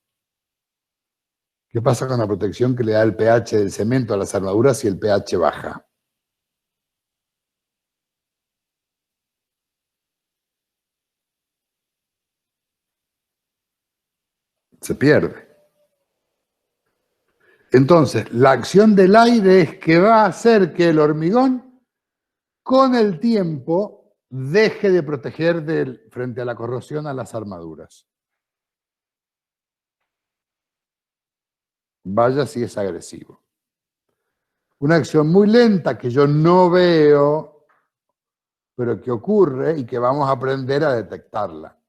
¿Qué pasa con la protección que le da el pH del cemento a las armaduras si el pH baja? Se pierde. Entonces, la acción del aire es que va a hacer que el hormigón, con el tiempo, deje de proteger frente a la corrosión a las armaduras. Vaya si es agresivo. Una acción muy lenta que yo no veo, pero que ocurre y que vamos a aprender a detectarla.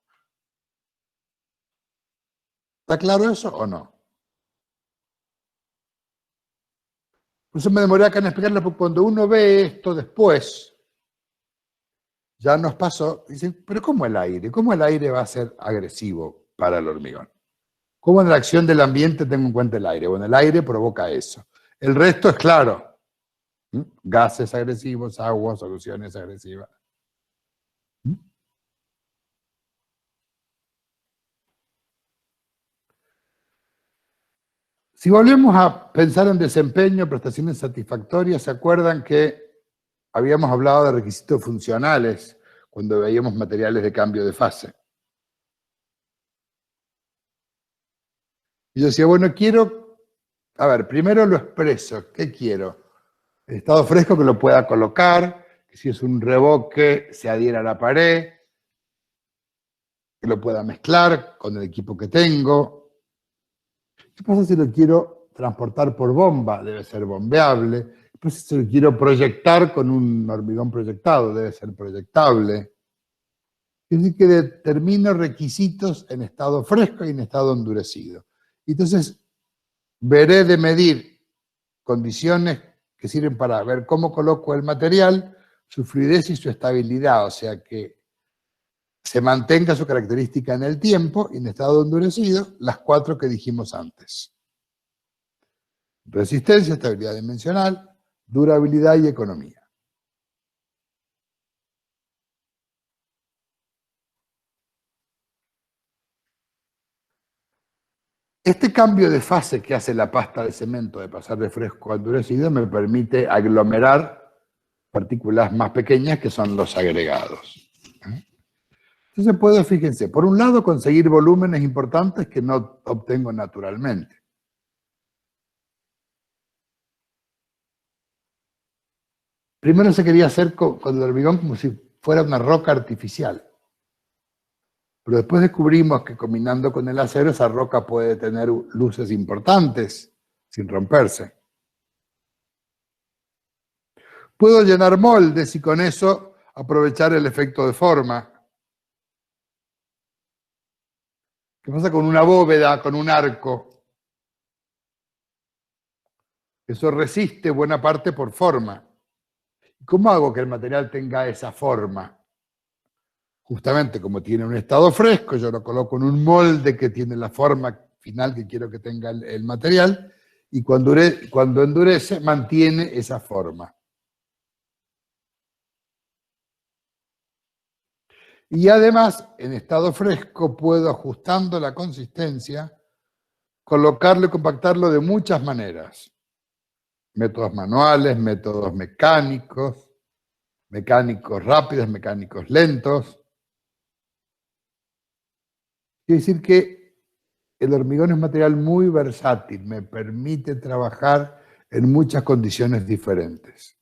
¿Está claro eso o no? Por eso me demoré acá en explicarlo, porque cuando uno ve esto después, ya nos pasó, dicen, pero ¿cómo el aire? ¿Cómo el aire va a ser agresivo para el hormigón? ¿Cómo en la acción del ambiente tengo en cuenta el aire? Bueno, el aire provoca eso. El resto es claro. Gases agresivos, agua, soluciones agresivas. Si volvemos a pensar en desempeño, prestaciones satisfactorias, ¿se acuerdan que habíamos hablado de requisitos funcionales cuando veíamos materiales de cambio de fase? Y yo decía, bueno, quiero, a ver, primero lo expreso. ¿Qué quiero? El estado fresco que lo pueda colocar, que si es un revoque se adhiera a la pared, que lo pueda mezclar con el equipo que tengo. ¿Qué pasa si lo quiero transportar por bomba? Debe ser bombeable. ¿Qué pasa si lo quiero proyectar con un hormigón proyectado? Debe ser proyectable. Es decir, que determino requisitos en estado fresco y en estado endurecido. Entonces, veré de medir condiciones que sirven para ver cómo coloco el material, su fluidez y su estabilidad, o sea que se mantenga su característica en el tiempo y en estado endurecido, las 4 que dijimos antes. Resistencia, estabilidad dimensional, durabilidad y economía. Este cambio de fase que hace la pasta de cemento de pasar de fresco a endurecido me permite aglomerar partículas más pequeñas que son los agregados. Entonces puedo, fíjense, por un lado conseguir volúmenes importantes que no obtengo naturalmente. Primero se quería hacer con el hormigón como si fuera una roca artificial. Pero después descubrimos que combinando con el acero esa roca puede tener luces importantes sin romperse. Puedo llenar moldes y con eso aprovechar el efecto de forma. ¿Qué pasa con una bóveda, con un arco? Eso resiste buena parte por forma. ¿Cómo hago que el material tenga esa forma? Justamente como tiene un estado fresco, yo lo coloco en un molde que tiene la forma final que quiero que tenga el material, y cuando endurece mantiene esa forma. Y además, en estado fresco, puedo, ajustando la consistencia, colocarlo y compactarlo de muchas maneras. métodos manuales, métodos mecánicos, mecánicos rápidos, mecánicos lentos. Quiere decir que el hormigón es un material muy versátil, me permite trabajar en muchas condiciones diferentes.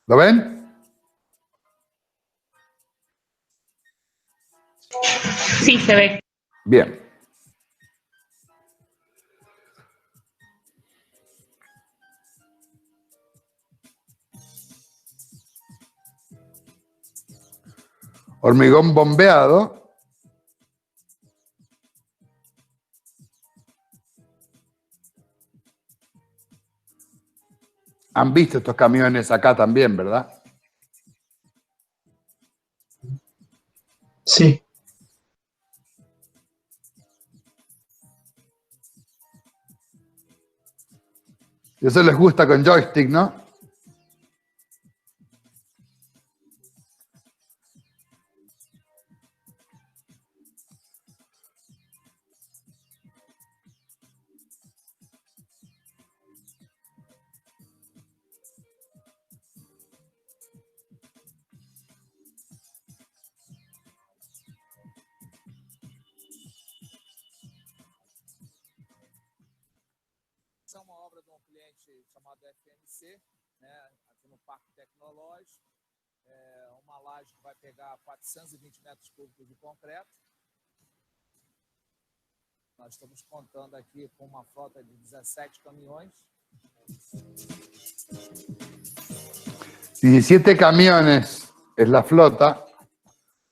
¿Lo ven? Sí, se ve. Bien. Hormigón bombeado. Han visto estos camiones acá también, ¿verdad? Sí. Y eso les gusta con joystick, ¿no? Essa é uma obra de um cliente chamado FMC, né, aqui no Parque Tecnológico. Uma laje que vai pegar 420 metros cúbicos de concreto. Nós estamos contando aqui com uma frota de 17 caminhões. 17 camiones es la flota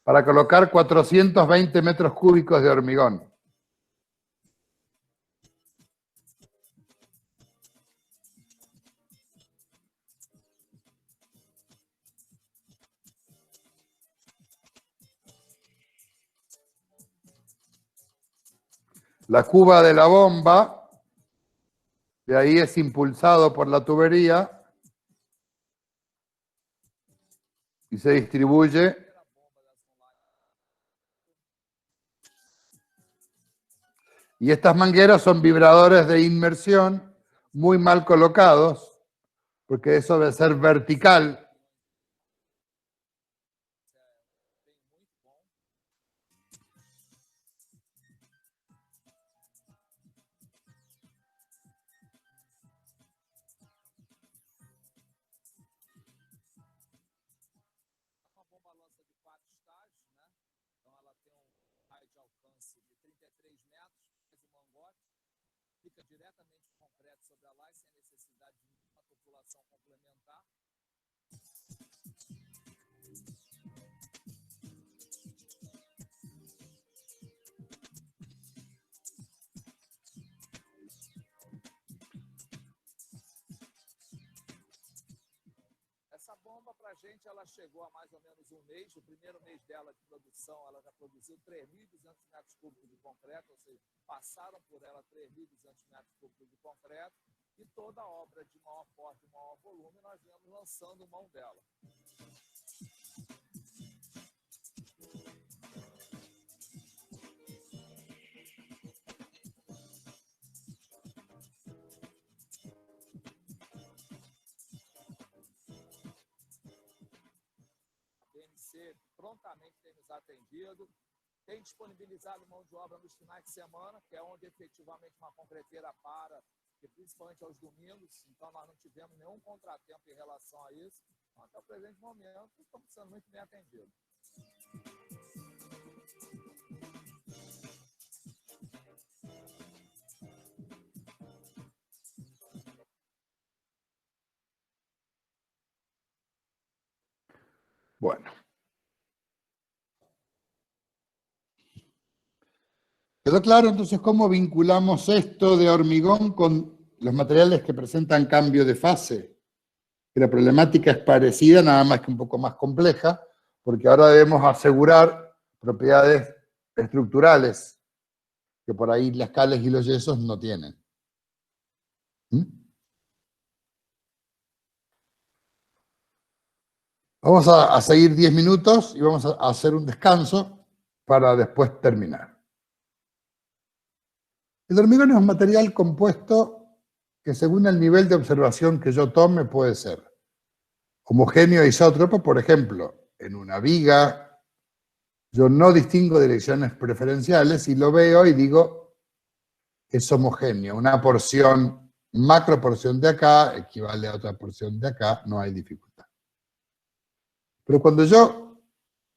para colocar 420 metros cúbicos de hormigón. La cuba de la bomba, de ahí es impulsado por la tubería y se distribuye y estas mangueras son vibradores de inmersión muy mal colocados, porque eso debe ser vertical. Uma bomba lança de 4 estágios, né? Então ela tem um raio de alcance de 33 metros, faz um mangote, fica diretamente o concreto sobre a laje, sem necessidade de uma tubulação complementar. Essa bomba, para a gente, ela chegou há mais ou menos um mês. O primeiro mês dela de produção, ela já produziu 3.200 metros cúbicos de concreto, ou seja, passaram por ela 3.200 metros cúbicos de concreto, e toda obra de maior porte e maior volume, nós viemos lançando mão dela. Prontamente tem nos atendido, tem disponibilizado mão de obra nos finais de semana, que é onde efetivamente uma concreteira para, e principalmente aos domingos, então nós não tivemos nenhum contratempo em relação a isso. Então, até o presente momento, estamos sendo muito bem atendidos. Bueno. ¿Quedó claro entonces cómo vinculamos esto de hormigón con los materiales que presentan cambio de fase? Que la problemática es parecida, nada más que un poco más compleja, porque ahora debemos asegurar propiedades estructurales que por ahí las cales y los yesos no tienen. Vamos a seguir 10 minutos y vamos a hacer un descanso para después terminar. El hormigón es un material compuesto que según el nivel de observación que yo tome puede ser homogéneo e isótropo. Por ejemplo, en una viga yo no distingo direcciones preferenciales y lo veo y digo es homogéneo. Una porción, macro porción de acá equivale a otra porción de acá, no hay dificultad. Pero cuando yo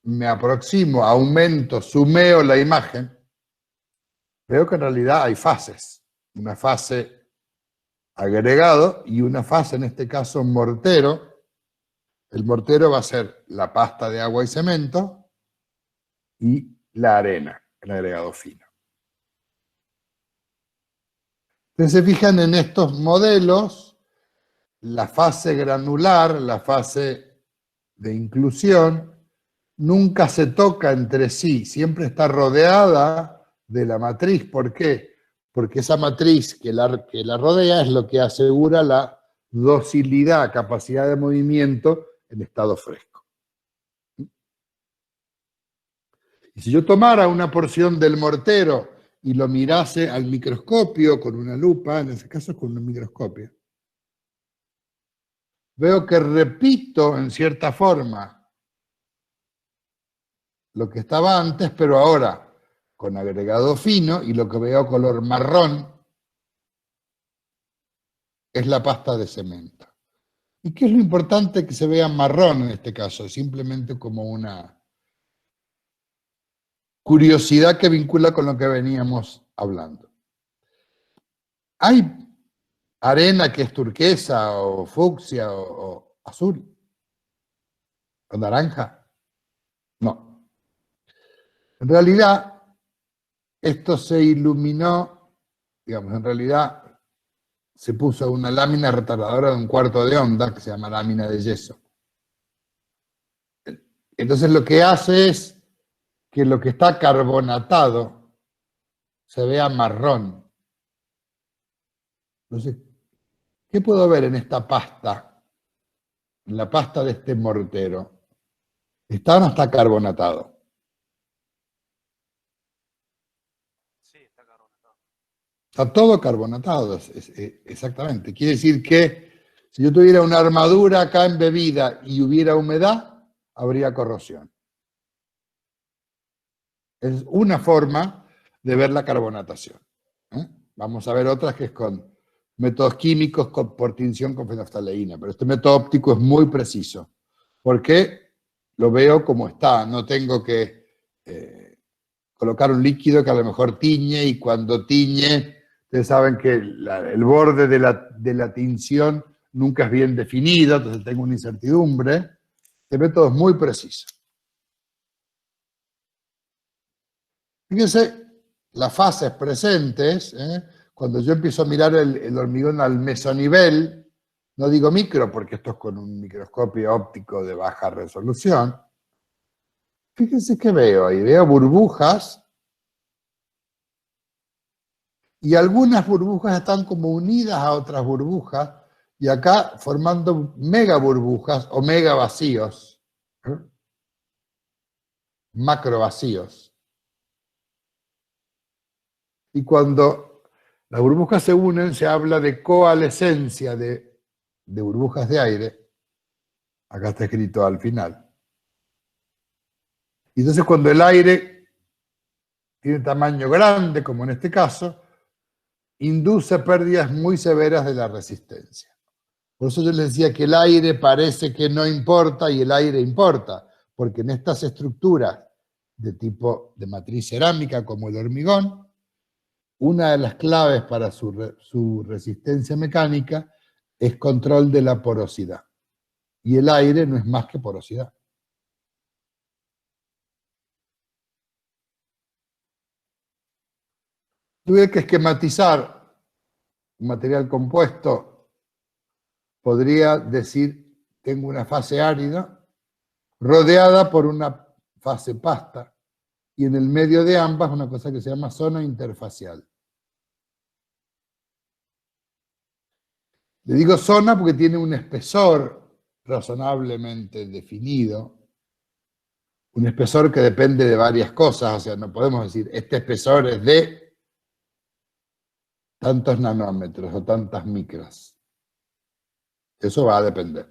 me aproximo, aumento, sumeo la imagen, veo que en realidad hay fases. Una fase agregado y una fase, en este caso, mortero. El mortero va a ser la pasta de agua y cemento y la arena, el agregado fino. Entonces se fijan en estos modelos, la fase granular, la fase de inclusión, nunca se toca entre sí, siempre está rodeada de la matriz. ¿Por qué? Porque esa matriz que la rodea es lo que asegura la docilidad, capacidad de movimiento en estado fresco. Y si yo tomara una porción del mortero y lo mirase al microscopio con una lupa, en ese caso con un microscopio, veo que repito en cierta forma lo que estaba antes, pero ahora con agregado fino, y lo que veo color marrón es la pasta de cemento. ¿Y qué es lo importante que se vea marrón en este caso? Simplemente como una curiosidad que vincula con lo que veníamos hablando. Hay arena que es turquesa o fucsia o azul o naranja. No. En realidad, esto se iluminó, digamos, en realidad se puso una lámina retardadora de 1/4 de onda, que se llama lámina de yeso. Entonces lo que hace es que lo que está carbonatado se vea marrón. Entonces, ¿qué puedo ver en esta pasta? En la pasta de este mortero. ¿Está o no está carbonatado? Sí, está carbonatado. Está todo carbonatado, exactamente. Quiere decir que si yo tuviera una armadura acá embebida y hubiera humedad, habría corrosión. Es una forma de ver la carbonatación. Vamos a ver otras que es con métodos químicos por tinción con fenolftaleína, pero este método óptico es muy preciso, porque lo veo como está, no tengo que colocar un líquido que a lo mejor tiñe, y cuando tiñe, ustedes saben que el borde de la tinción nunca es bien definido, entonces tengo una incertidumbre. Este método es muy preciso. Fíjense las fases presentes, cuando yo empiezo a mirar el hormigón al mesonivel, no digo micro porque esto es con un microscopio óptico de baja resolución. Fíjense qué veo ahí, veo burbujas, y algunas burbujas están como unidas a otras burbujas, y acá formando mega burbujas o mega vacíos, macro vacíos. Y cuando las burbujas se unen, se habla de coalescencia de burbujas de aire. Acá está escrito al final. Y entonces cuando el aire tiene tamaño grande, como en este caso, induce pérdidas muy severas de la resistencia. Por eso yo les decía que el aire parece que no importa y el aire importa, porque en estas estructuras de tipo de matriz cerámica como el hormigón, una de las claves para su resistencia mecánica es control de la porosidad. Y el aire no es más que porosidad. Tuve que esquematizar un material compuesto. Podría decir, tengo una fase árida rodeada por una fase pasta, y en el medio de ambas una cosa que se llama zona interfacial. Le digo zona porque tiene un espesor razonablemente definido, un espesor que depende de varias cosas, o sea, no podemos decir, este espesor es de tantos nanómetros o tantas micras. Eso va a depender.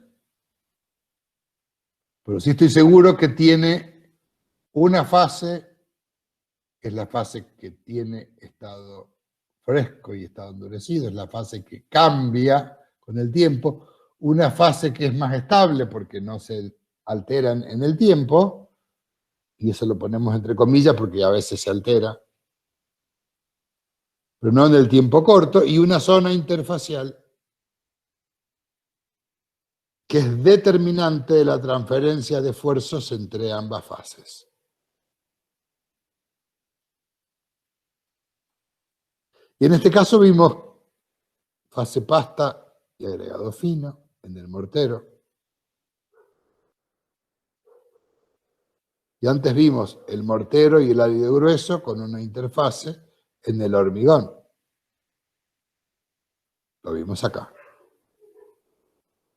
Pero sí estoy seguro que tiene una fase, que es la fase que tiene estado fresco y estado endurecido, es la fase que cambia con el tiempo, una fase que es más estable porque no se alteran en el tiempo, y eso lo ponemos entre comillas porque a veces se altera, pero no en el tiempo corto, y una zona interfacial que es determinante de la transferencia de esfuerzos entre ambas fases. Y en este caso vimos fase pasta y agregado fino en el mortero. Y antes vimos el mortero y el árido grueso con una interfase en el hormigón. Lo vimos acá.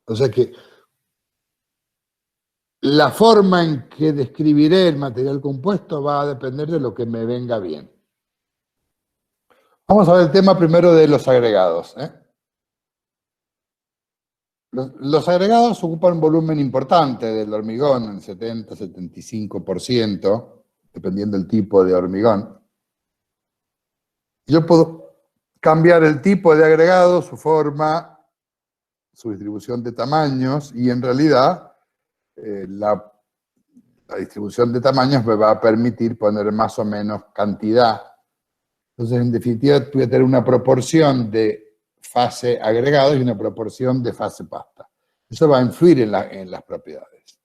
O sea que la forma en que describiré el material compuesto va a depender de lo que me venga bien. Vamos a ver el tema primero de los agregados. Los agregados ocupan un volumen importante del hormigón, el 70-75%, dependiendo del tipo de hormigón. Yo puedo cambiar el tipo de agregado, su forma, su distribución de tamaños, y en realidad la distribución de tamaños me va a permitir poner más o menos cantidad. Entonces, en definitiva, voy a tener una proporción de fase agregado y una proporción de fase pasta. Eso va a influir en las propiedades.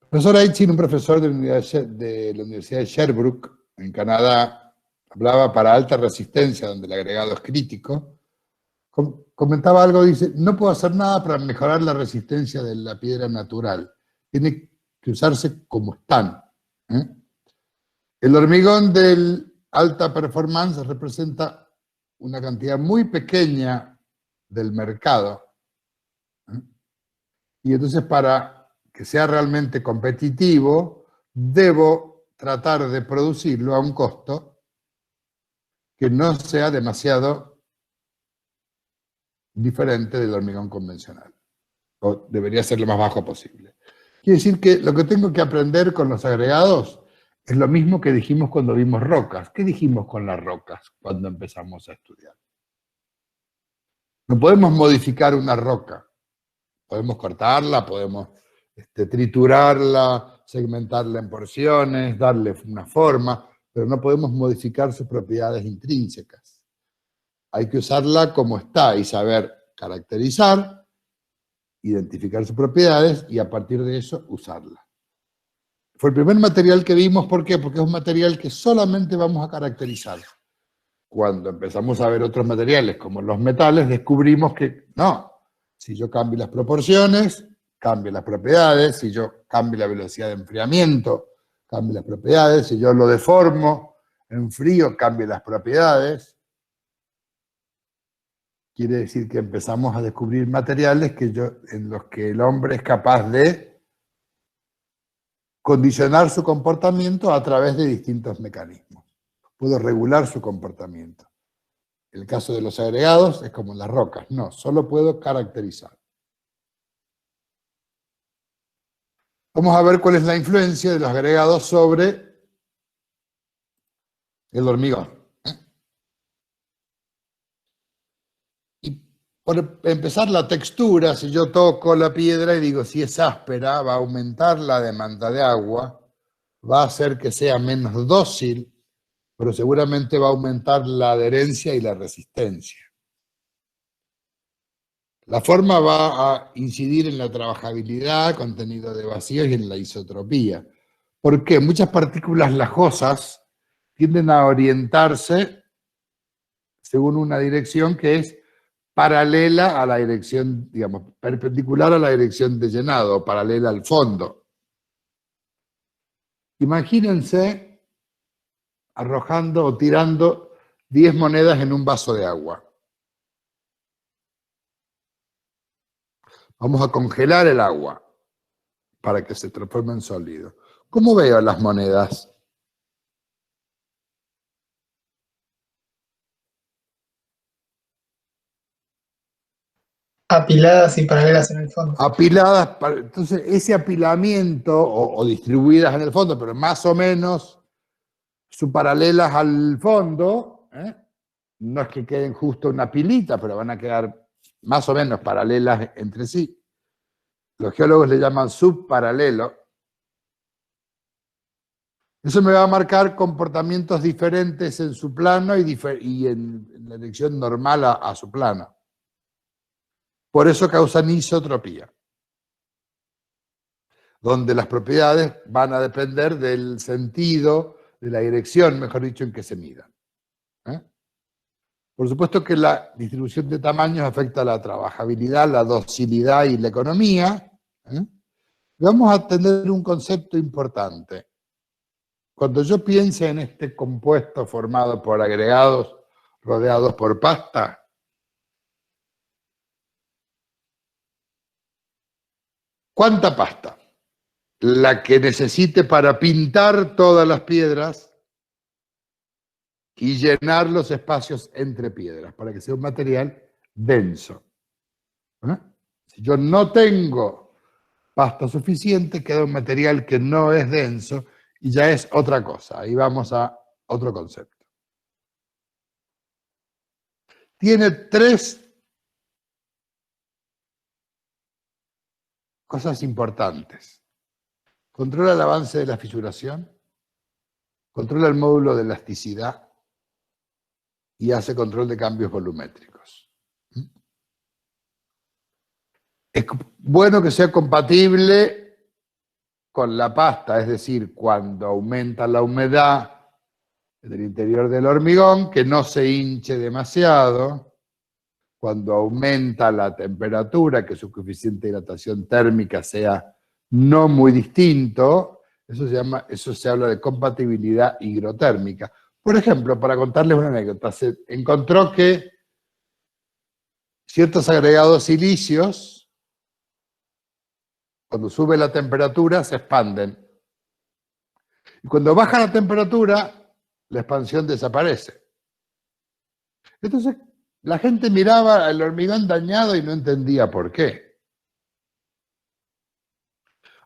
El profesor Aitken, un profesor de la Universidad de Sherbrooke, en Canadá, hablaba para alta resistencia, donde el agregado es crítico. Comentaba algo, dice, no puedo hacer nada para mejorar la resistencia de la piedra natural. Tiene que usarse como están. El hormigón de alta performance representa una cantidad muy pequeña del mercado. Y entonces, para que sea realmente competitivo, debo tratar de producirlo a un costo que no sea demasiado diferente del hormigón convencional. O debería ser lo más bajo posible. Quiere decir que lo que tengo que aprender con los agregados es lo mismo que dijimos cuando vimos rocas. ¿Qué dijimos con las rocas cuando empezamos a estudiar? No podemos modificar una roca. Podemos cortarla, podemos triturarla, segmentarla en porciones, darle una forma, pero no podemos modificar sus propiedades intrínsecas. Hay que usarla como está y saber caracterizar, identificar sus propiedades y a partir de eso usarla. Fue el primer material que vimos, ¿por qué? Porque es un material que solamente vamos a caracterizar. Cuando empezamos a ver otros materiales, como los metales, descubrimos que no. Si yo cambio las proporciones, cambio las propiedades. Si yo cambio la velocidad de enfriamiento, cambio las propiedades. Si yo lo deformo, enfrío, cambio las propiedades. Quiere decir que empezamos a descubrir materiales en los que el hombre es capaz de condicionar su comportamiento a través de distintos mecanismos. Puedo regular su comportamiento. El caso de los agregados es como en las rocas. No, solo puedo caracterizar. Vamos a ver cuál es la influencia de los agregados sobre el hormigón. Y por empezar, la textura, si yo toco la piedra y digo si es áspera, va a aumentar la demanda de agua, va a hacer que sea menos dócil, pero seguramente va a aumentar la adherencia y la resistencia. La forma va a incidir en la trabajabilidad, contenido de vacíos y en la isotropía. ¿Por qué? Muchas partículas lajosas tienden a orientarse según una dirección que es paralela a la dirección, digamos, perpendicular a la dirección de llenado, o paralela al fondo. Imagínense arrojando o tirando 10 monedas en un vaso de agua. Vamos a congelar el agua para que se transforme en sólido. ¿Cómo veo las monedas? Apiladas y paralelas en el fondo. Apiladas, entonces ese apilamiento, o distribuidas en el fondo, pero más o menos subparalelas al fondo, no es que queden justo una pilita, pero van a quedar más o menos paralelas entre sí. Los geólogos le llaman subparalelo. Eso me va a marcar comportamientos diferentes en su plano y en la dirección normal a su plano. Por eso causan isotropía, donde las propiedades van a depender del sentido, de la dirección, mejor dicho, en que se midan. Por supuesto que la distribución de tamaños afecta a la trabajabilidad, la docilidad y la economía. Vamos a tener un concepto importante. Cuando yo piense en este compuesto formado por agregados rodeados por pasta, ¿cuánta pasta? La que necesite para pintar todas las piedras y llenar los espacios entre piedras, para que sea un material denso. Si yo no tengo pasta suficiente, queda un material que no es denso y ya es otra cosa. Ahí vamos a otro concepto. Tiene 3 cosas importantes. Controla el avance de la fisuración, controla el módulo de elasticidad y hace control de cambios volumétricos. Es bueno que sea compatible con la pasta, es decir, cuando aumenta la humedad en el interior del hormigón, que no se hinche demasiado. Cuando aumenta la temperatura, que su coeficiente de dilatación térmica sea no muy distinto, eso se habla de compatibilidad higrotérmica. Por ejemplo, para contarles una anécdota, se encontró que ciertos agregados silicios, cuando sube la temperatura, se expanden. Y cuando baja la temperatura, la expansión desaparece. Entonces, la gente miraba el hormigón dañado y no entendía por qué.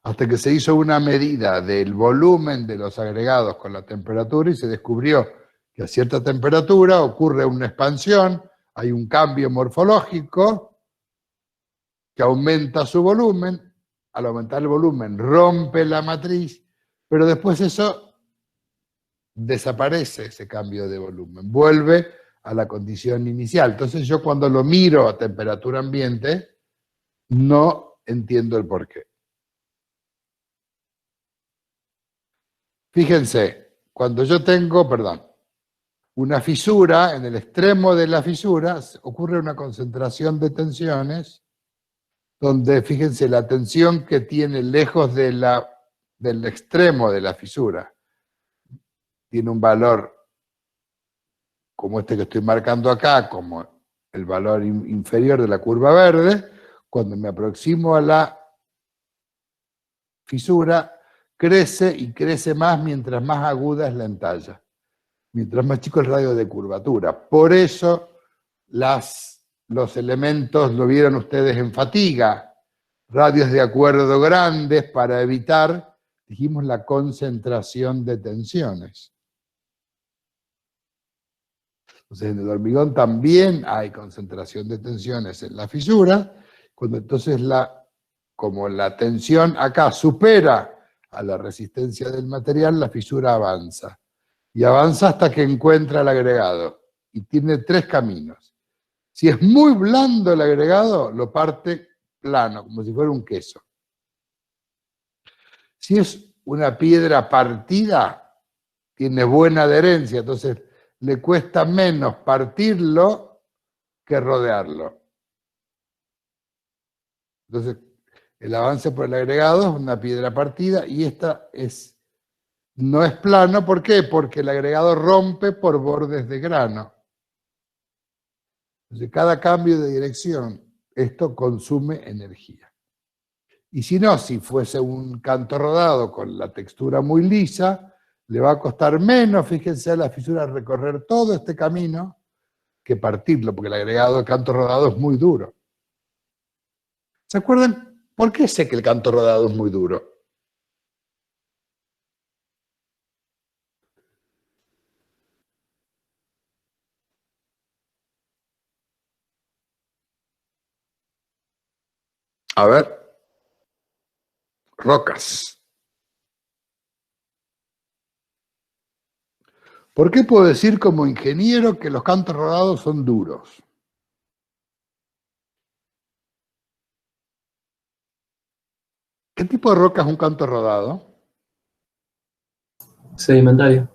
Hasta que se hizo una medida del volumen de los agregados con la temperatura y se descubrió que a cierta temperatura ocurre una expansión, hay un cambio morfológico que aumenta su volumen. Al aumentar el volumen rompe la matriz, pero después eso desaparece, ese cambio de volumen, vuelve a la condición inicial. Entonces yo cuando lo miro a temperatura ambiente no entiendo el porqué. Fíjense, cuando yo tengo, una fisura, en el extremo de la fisura ocurre una concentración de tensiones donde, fíjense, la tensión que tiene lejos del extremo de la fisura tiene un valor como este que estoy marcando acá, como el valor inferior de la curva verde. Cuando me aproximo a la fisura, crece y crece más mientras más aguda es la entalla, mientras más chico el radio de curvatura. Por eso los elementos, lo vieron ustedes en fatiga, radios de acuerdo grandes para evitar, dijimos, la concentración de tensiones. Entonces en el hormigón también hay concentración de tensiones en la fisura, cuando entonces como la tensión acá supera a la resistencia del material, la fisura avanza. Y avanza hasta que encuentra el agregado. Y tiene 3 caminos. Si es muy blando el agregado, lo parte plano, como si fuera un queso. Si es una piedra partida, tiene buena adherencia, entonces le cuesta menos partirlo que rodearlo. Entonces, el avance por el agregado es una piedra partida y esta no es plano. ¿Por qué? Porque el agregado rompe por bordes de grano. Entonces, cada cambio de dirección esto consume energía. Y si no, si fuese un canto rodado con la textura muy lisa, le va a costar menos, fíjense, a la fisura recorrer todo este camino que partirlo, porque el agregado de canto rodado es muy duro. ¿Se acuerdan? ¿Por qué sé que el canto rodado es muy duro? A ver, rocas. ¿Por qué puedo decir como ingeniero que los cantos rodados son duros? ¿Qué tipo de roca es un canto rodado? Sedimentario.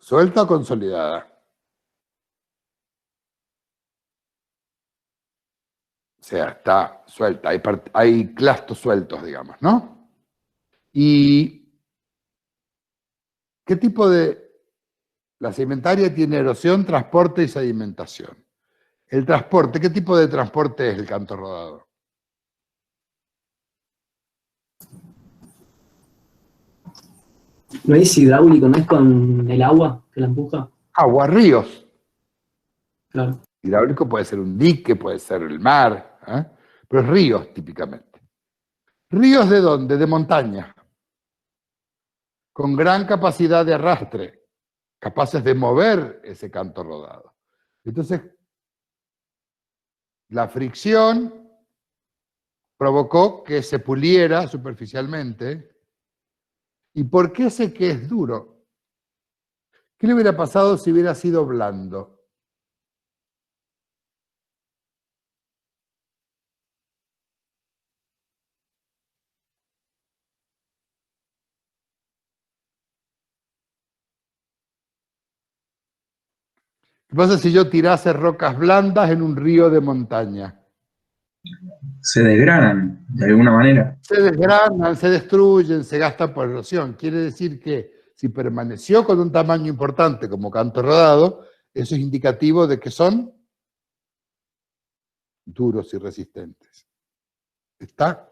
¿Suelta o consolidada? O sea, está suelta, hay clastos sueltos, digamos, ¿no? ¿Y qué tipo de... La sedimentaria tiene erosión, transporte y sedimentación. El transporte, ¿qué tipo de transporte es el canto rodado? ¿No es hidráulico? ¿No es con el agua que la empuja? Agua, ríos. Claro. Hidráulico puede ser un dique, puede ser el mar, ¿eh? Pero es ríos típicamente. ¿Ríos de dónde? De montaña. Con gran capacidad de arrastre, capaces de mover ese canto rodado. Entonces, la fricción provocó que se puliera superficialmente. ¿Y por qué sé que es duro? ¿Qué le hubiera pasado si hubiera sido blando? ¿Qué pasa si yo tirase rocas blandas en un río de montaña? Se desgranan, de alguna manera. Se desgranan, se destruyen, se gastan por erosión. Quiere decir que si permaneció con un tamaño importante como canto rodado, eso es indicativo de que son duros y resistentes. ¿Está?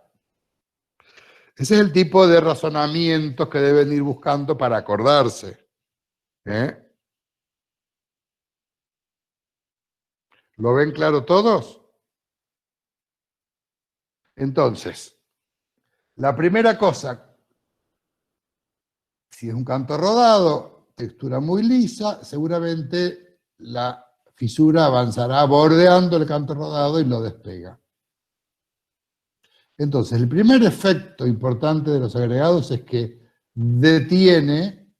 Ese es el tipo de razonamientos que deben ir buscando para acordarse. ¿Lo ven claro todos? Entonces, la primera cosa, si es un canto rodado, textura muy lisa, seguramente la fisura avanzará bordeando el canto rodado y lo despega. Entonces, el primer efecto importante de los agregados es que detiene,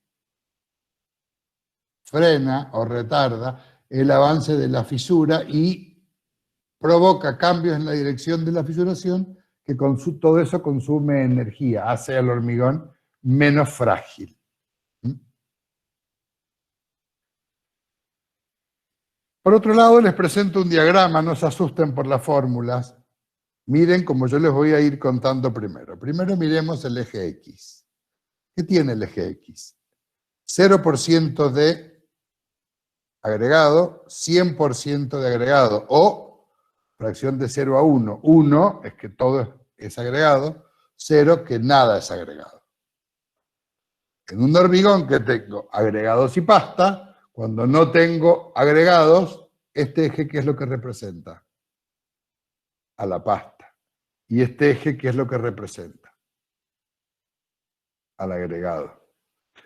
frena o retarda el avance de la fisura y provoca cambios en la dirección de la fisuración que todo eso consume energía, hace al hormigón menos frágil. Por otro lado, les presento un diagrama, no se asusten por las fórmulas. Miren como yo les voy a ir contando primero. Primero miremos el eje X. ¿Qué tiene el eje X? 0% de agregado, 100% de agregado, o fracción de 0 a 1. 1 es que todo es agregado, 0 que nada es agregado. En un hormigón que tengo agregados y pasta, cuando no tengo agregados, este eje, ¿qué es lo que representa? A la pasta. Y este eje, ¿qué es lo que representa? Al agregado.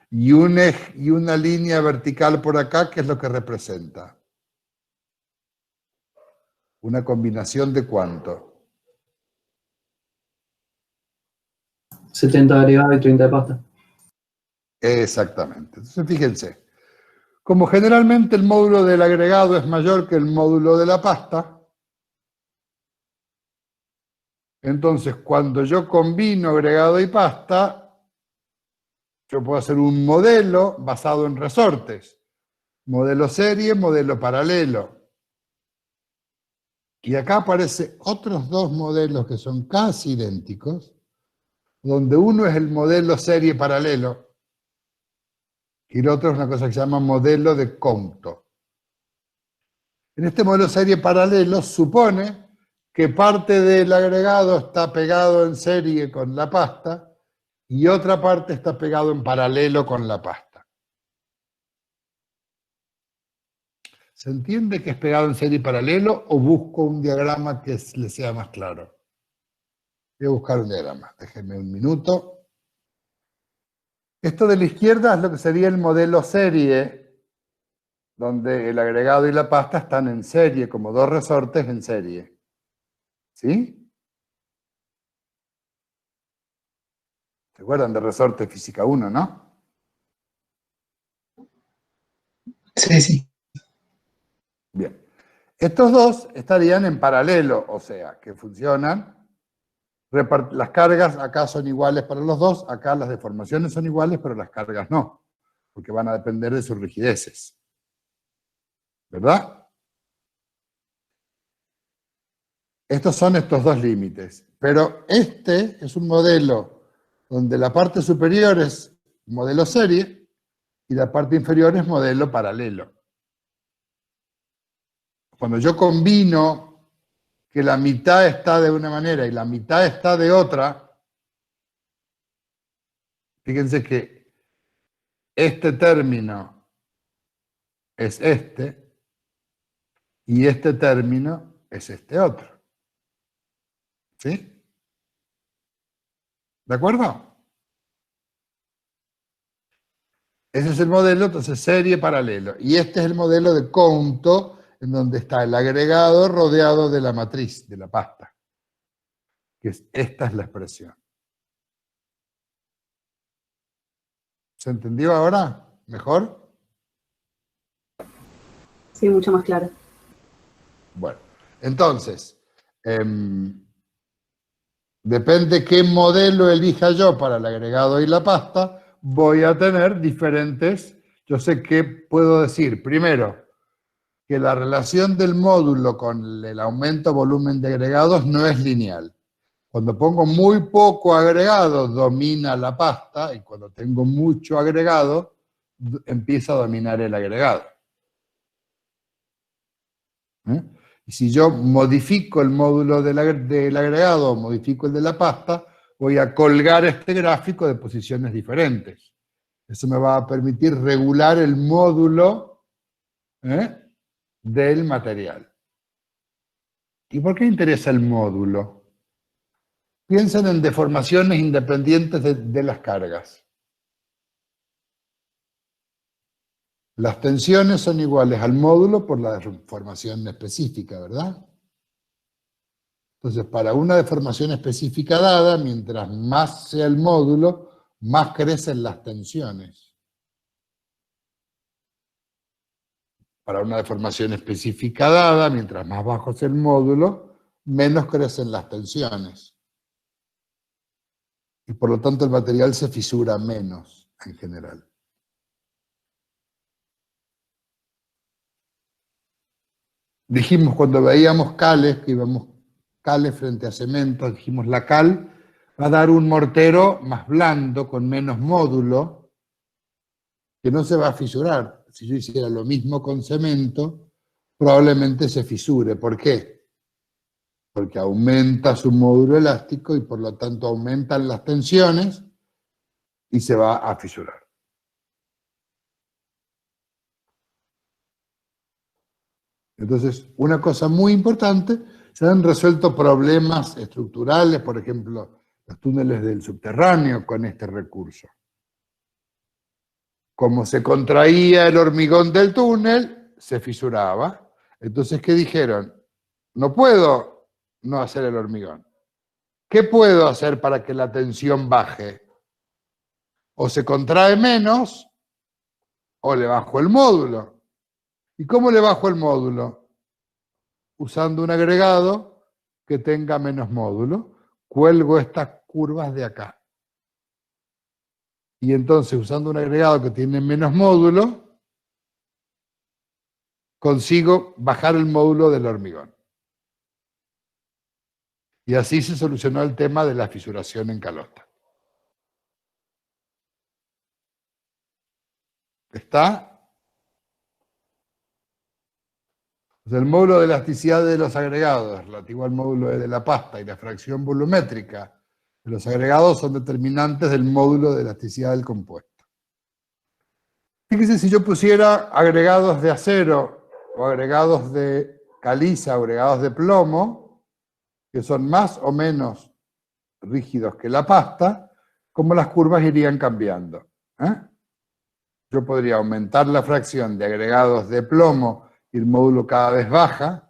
Y una línea vertical por acá, ¿qué es lo que representa? Una combinación de ¿cuánto? 70 agregado y 30 de pasta. Exactamente. Entonces, fíjense, como generalmente el módulo del agregado es mayor que el módulo de la pasta, entonces cuando yo combino agregado y pasta, yo puedo hacer un modelo basado en resortes. Modelo serie, modelo paralelo. Y acá aparecen otros dos modelos que son casi idénticos, donde uno es el modelo serie paralelo y el otro es una cosa que se llama modelo de Compton. En este modelo serie paralelo supone que parte del agregado está pegado en serie con la pasta y otra parte está pegado en paralelo con la pasta. ¿Se entiende que es pegado en serie paralelo o busco un diagrama que le sea más claro? Voy a buscar un diagrama. Déjenme un minuto. Esto de la izquierda es lo que sería el modelo serie, donde el agregado y la pasta están en serie, como dos resortes en serie. ¿Sí? ¿Se acuerdan de resorte física 1, no? Sí, sí. Bien. Estos dos estarían en paralelo, o sea, que funcionan. Las cargas acá son iguales para los dos, acá las deformaciones son iguales, pero las cargas no, porque van a depender de sus rigideces. ¿Verdad? Estos son estos dos límites. Pero este es un modelo donde la parte superior es modelo serie y la parte inferior es modelo paralelo. Cuando yo combino que la mitad está de una manera y la mitad está de otra, fíjense que este término es este y este término es este otro. ¿Sí? ¿De acuerdo? Ese es el modelo, entonces, serie paralelo. Y este es el modelo de cómputo, en donde está el agregado rodeado de la matriz, de la pasta. Esta es la expresión. ¿Se entendió ahora? ¿Mejor? Sí, mucho más claro. Bueno, entonces, depende qué modelo elija yo para el agregado y la pasta, voy a tener diferentes. Yo sé qué puedo decir. Primero, que la relación del módulo con el aumento volumen de agregados no es lineal. Cuando pongo muy poco agregado, domina la pasta, y cuando tengo mucho agregado, empieza a dominar el agregado. Y si yo modifico el módulo del agregado o modifico el de la pasta, voy a colgar este gráfico de posiciones diferentes. Eso me va a permitir regular el módulo del material. ¿Y por qué interesa el módulo? Piensen en deformaciones independientes de las cargas. Las tensiones son iguales al módulo por la deformación específica, ¿verdad? Entonces, para una deformación específica dada, mientras más sea el módulo, más crecen las tensiones. Para una deformación específica dada, mientras más bajo sea el módulo, menos crecen las tensiones. Y por lo tanto el material se fisura menos en general. Dijimos cuando veíamos cales, que íbamos cales frente a cemento, dijimos la cal va a dar un mortero más blando, con menos módulo, que no se va a fisurar. Si yo hiciera lo mismo con cemento, probablemente se fisure. ¿Por qué? Porque aumenta su módulo elástico y por lo tanto aumentan las tensiones y se va a fisurar. Entonces, una cosa muy importante, se han resuelto problemas estructurales, por ejemplo, los túneles del subterráneo con este recurso. Como se contraía el hormigón del túnel, se fisuraba. Entonces, ¿qué dijeron? No puedo no hacer el hormigón. ¿Qué puedo hacer para que la tensión baje? O se contrae menos, o le bajo el módulo. ¿Y cómo le bajo el módulo? Usando un agregado que tenga menos módulo. Cuelgo estas curvas de acá. Y entonces, usando un agregado que tiene menos módulo, consigo bajar el módulo del hormigón. Y así se solucionó el tema de la fisuración en calota. ¿Está? Entonces, el módulo de elasticidad de los agregados relativo al módulo E de la pasta y la fracción volumétrica de los agregados son determinantes del módulo de elasticidad del compuesto. Fíjese, si yo pusiera agregados de acero o agregados de caliza o agregados de plomo, que son más o menos rígidos que la pasta, cómo las curvas irían cambiando. Yo podría aumentar la fracción de agregados de plomo y el módulo cada vez baja.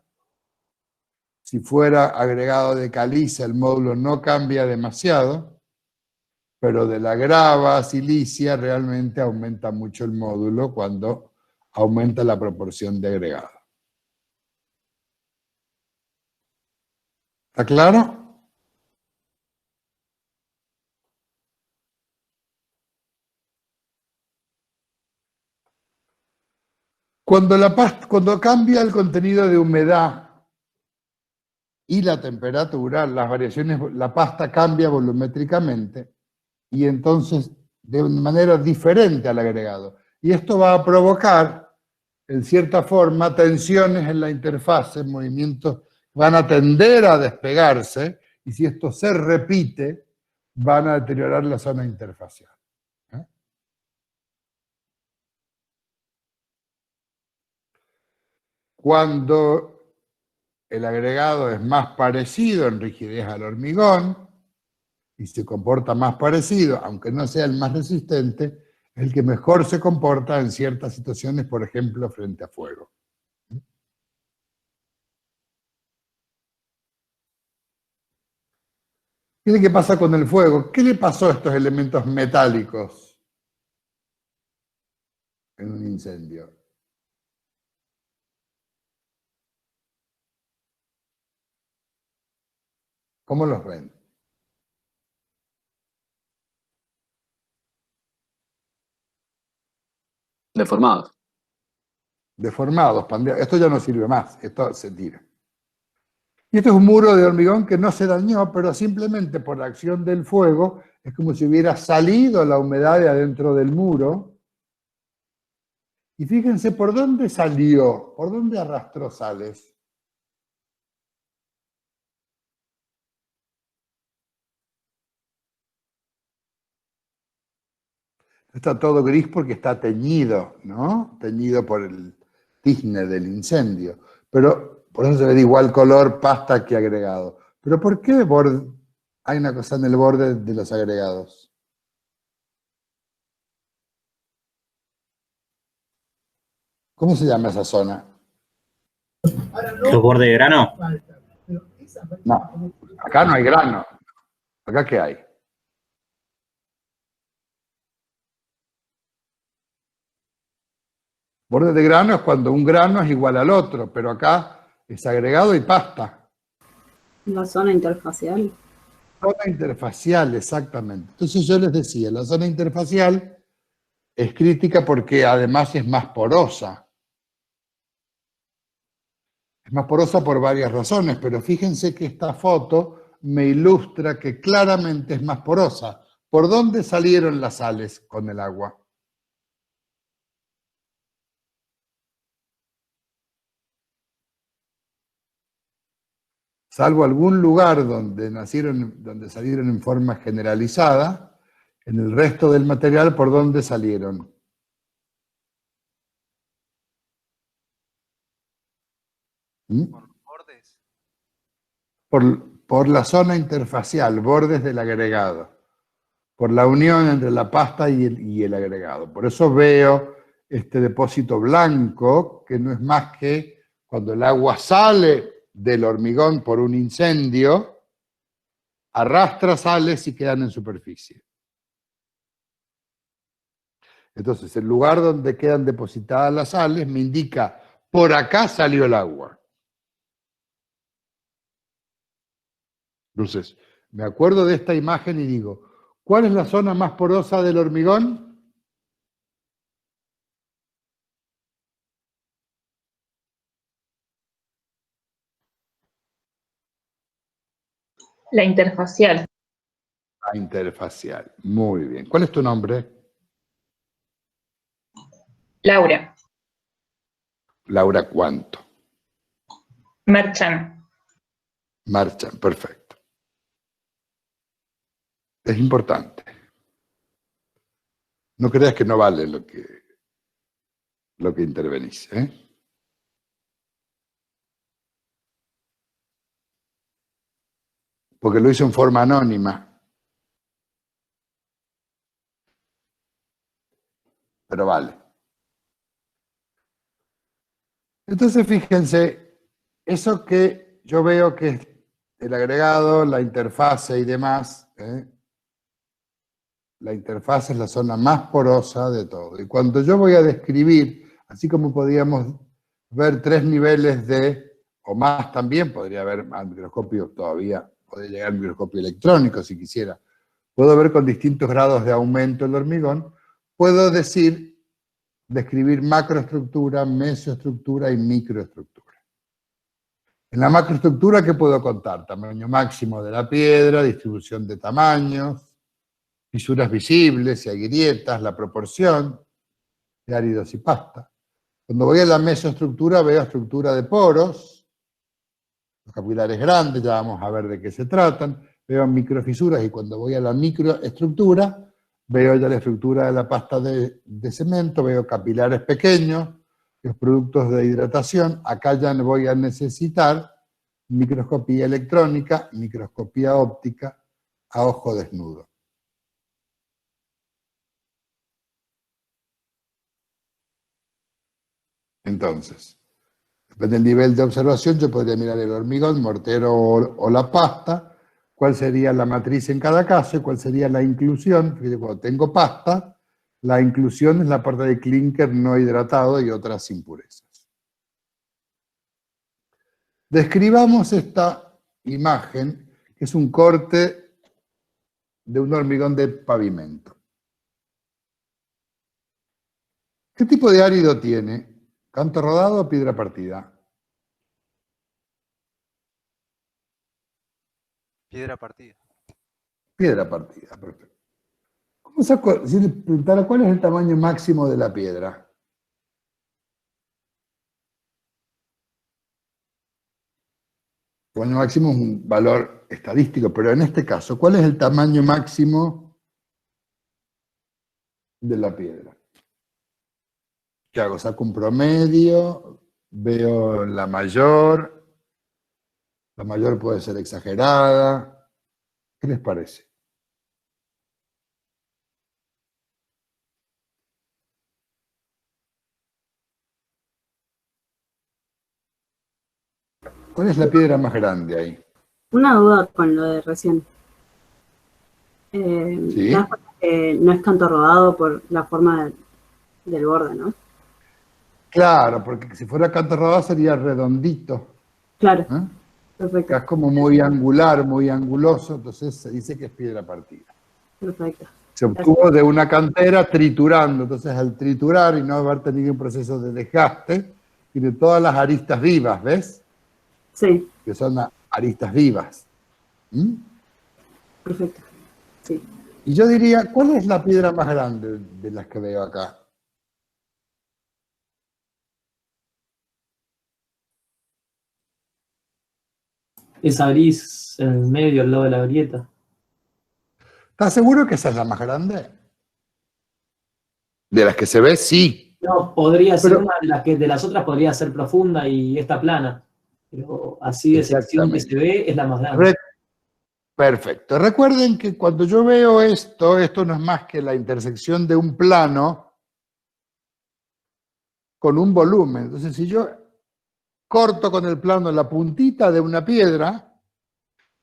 Si fuera agregado de caliza, el módulo no cambia demasiado, pero de la grava, silicia, realmente aumenta mucho el módulo cuando aumenta la proporción de agregado. ¿Está claro? Cuando cambia el contenido de humedad y la temperatura, las variaciones, la pasta cambia volumétricamente y entonces de una manera diferente al agregado. Y esto va a provocar, en cierta forma, tensiones en la interfase, movimientos van a tender a despegarse, y si esto se repite, van a deteriorar la zona interfacial. Cuando el agregado es más parecido en rigidez al hormigón y se comporta más parecido, aunque no sea el más resistente, es el que mejor se comporta en ciertas situaciones, por ejemplo, frente a fuego. Miren qué pasa con el fuego. ¿Qué le pasó a estos elementos metálicos en un incendio? ¿Cómo los ven? Deformados. Deformados, pandeados. Esto ya no sirve más, esto se tira. Y esto es un muro de hormigón que no se dañó, pero simplemente por la acción del fuego es como si hubiera salido la humedad de adentro del muro. Y fíjense por dónde salió, por dónde arrastró sales. Está todo gris porque está teñido, ¿no? Teñido por el tizne del incendio. Pero por eso se ve de igual color pasta que agregado. ¿Pero por qué hay una cosa en el borde de los agregados? ¿Cómo se llama esa zona? ¿Los bordes de grano? No, acá no hay grano. ¿Acá qué hay? Borde de grano es cuando un grano es igual al otro, pero acá es agregado y pasta. La zona interfacial. Zona interfacial, exactamente. Entonces yo les decía, la zona interfacial es crítica porque además es más porosa. Es más porosa por varias razones, pero fíjense que esta foto me ilustra que claramente es más porosa. ¿Por dónde salieron las sales con el agua? Salvo algún lugar donde salieron en forma generalizada, en el resto del material, ¿por dónde salieron? Por la zona interfacial, bordes del agregado, por la unión entre la pasta y el agregado. Por eso veo este depósito blanco, que no es más que cuando el agua sale del hormigón por un incendio, arrastra sales y quedan en superficie. Entonces, el lugar donde quedan depositadas las sales me indica, por acá salió el agua. Entonces, me acuerdo de esta imagen y digo, ¿cuál es la zona más porosa del hormigón? La interfacial. La interfacial, muy bien. ¿Cuál es tu nombre? Laura. Laura, ¿cuánto? Marchan. Marchan, perfecto. Es importante. No creas que no vale lo que intervenís, ¿eh? Porque lo hizo en forma anónima. Pero vale. Entonces, fíjense, eso que yo veo que es el agregado, la interfase y demás, la interfase es la zona más porosa de todo. Y cuando yo voy a describir, así como podíamos ver 3 niveles o más también, podría haber al microscopio todavía, podría llegar al microscopio electrónico si quisiera, puedo ver con distintos grados de aumento el hormigón, puedo describir macroestructura, mesoestructura y microestructura. En la macroestructura, ¿qué puedo contar? Tamaño máximo de la piedra, distribución de tamaños, fisuras visibles, si hay grietas, la proporción de áridos y pasta. Cuando voy a la mesoestructura veo estructura de poros, los capilares grandes, ya vamos a ver de qué se tratan, veo microfisuras y cuando voy a la microestructura veo ya la estructura de la pasta de cemento, veo capilares pequeños, los productos de hidratación. Acá ya voy a necesitar microscopía electrónica, microscopía óptica a ojo desnudo. Entonces, depende del nivel de observación, yo podría mirar el hormigón, mortero o la pasta, cuál sería la matriz en cada caso y cuál sería la inclusión. Fíjate, cuando tengo pasta, la inclusión es la parte de clínker no hidratado y otras impurezas. Describamos esta imagen, que es un corte de un hormigón de pavimento. ¿Qué tipo de árido tiene? ¿Canto rodado o piedra partida? Piedra partida. Piedra partida, perfecto. Si le preguntara cuál es el tamaño máximo de la piedra. El tamaño máximo es un valor estadístico, pero en este caso, ¿cuál es el tamaño máximo de la piedra? ¿Qué hago? Saco un promedio, veo la mayor puede ser exagerada. ¿Qué les parece? ¿Cuál es la piedra más grande ahí? Una duda con lo de recién. ¿Sí? No es canto rodado por la forma del borde, ¿no? Claro, porque si fuera canto rodado sería redondito. Claro. ¿Eh? Perfecto. Es como muy angular, muy anguloso, entonces se dice que es piedra partida. Perfecto. Se obtuvo de una cantera triturando, entonces al triturar y no haber tenido un proceso de desgaste, tiene todas las aristas vivas, ¿ves? Sí. Que son aristas vivas. ¿Mm? Perfecto. Sí. Y yo diría, ¿cuál es la piedra más grande de las que veo acá? Esa gris en el medio, al lado de la grieta. ¿Estás seguro que esa es la más grande? De las que se ve, sí. No, podría ser una de las que de las otras podría ser profunda y esta plana. Pero así de sección que se ve es la más grande. Perfecto. Recuerden que cuando yo veo esto no es más que la intersección de un plano con un volumen. Entonces, si yo corto con el plano la puntita de una piedra,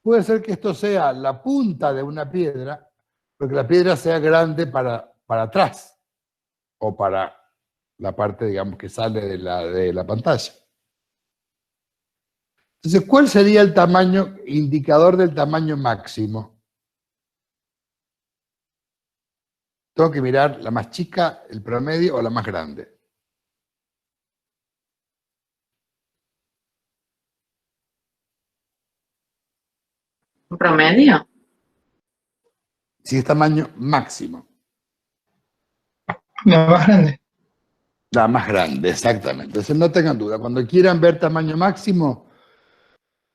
puede ser que esto sea la punta de una piedra, pero que la piedra sea grande para atrás, o para la parte, digamos, que sale de la pantalla. Entonces, ¿cuál sería el tamaño, indicador del tamaño máximo? Tengo que mirar la más chica, el promedio o la más grande. ¿Promedio? Sí, es tamaño máximo. La más grande. La más grande, exactamente. Entonces no tengan duda. Cuando quieran ver tamaño máximo,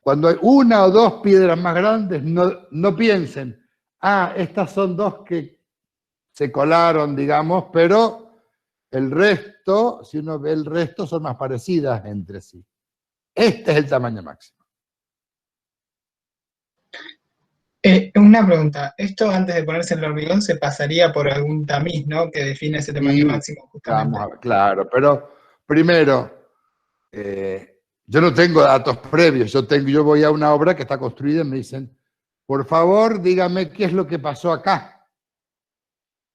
Cuando hay una o dos piedras más grandes, no piensen, estas son dos que se colaron, digamos, pero el resto, si uno ve el resto, son más parecidas entre sí. Este es el tamaño máximo. Una pregunta, esto antes de ponerse en el hormigón se pasaría por algún tamiz, ¿no? Que define ese tamaño máximo justamente. Vamos a ver, claro, pero primero, yo no tengo datos previos, yo voy a una obra que está construida y me dicen, por favor, dígame qué es lo que pasó acá.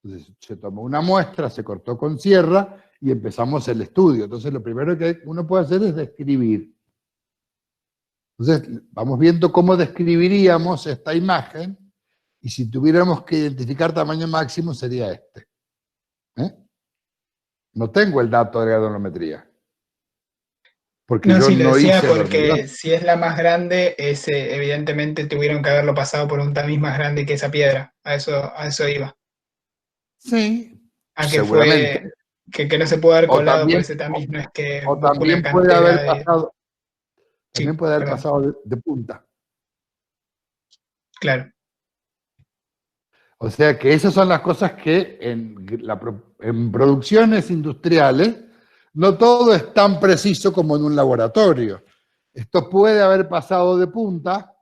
Entonces se tomó una muestra, se cortó con sierra y empezamos el estudio. Entonces lo primero que uno puede hacer es describir. Entonces vamos viendo cómo describiríamos esta imagen y si tuviéramos que identificar tamaño máximo sería este. No tengo el dato de granulometría. Porque No, yo sí, lo no decía hice porque si es la más grande, evidentemente tuvieron que haberlo pasado por un tamiz más grande que esa piedra. A eso iba. Sí, A que seguramente. que no se puede haber O colado también, por ese tamiz, no es que o busca una también puede haber cantera de... pasado, también Sí, puede haber perdón. pasado de punta. Claro. O sea que esas son las cosas que en producciones industriales no todo es tan preciso como en un laboratorio. Esto puede haber pasado de punta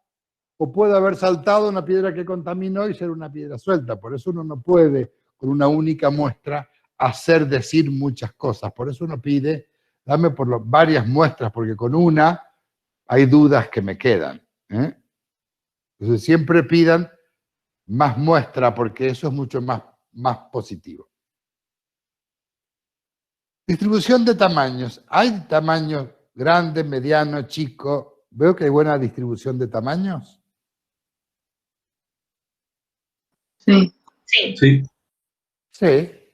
o puede haber saltado una piedra que contaminó y ser una piedra suelta. Por eso uno no puede, con una única muestra, decir muchas cosas. Por eso uno pide, dame varias muestras, porque con una hay dudas que me quedan. Entonces siempre pidan más muestra, porque eso es mucho más positivo. Distribución de tamaños. ¿Hay tamaños grande, mediano, chico? ¿Veo que hay buena distribución de tamaños? Sí. Sí.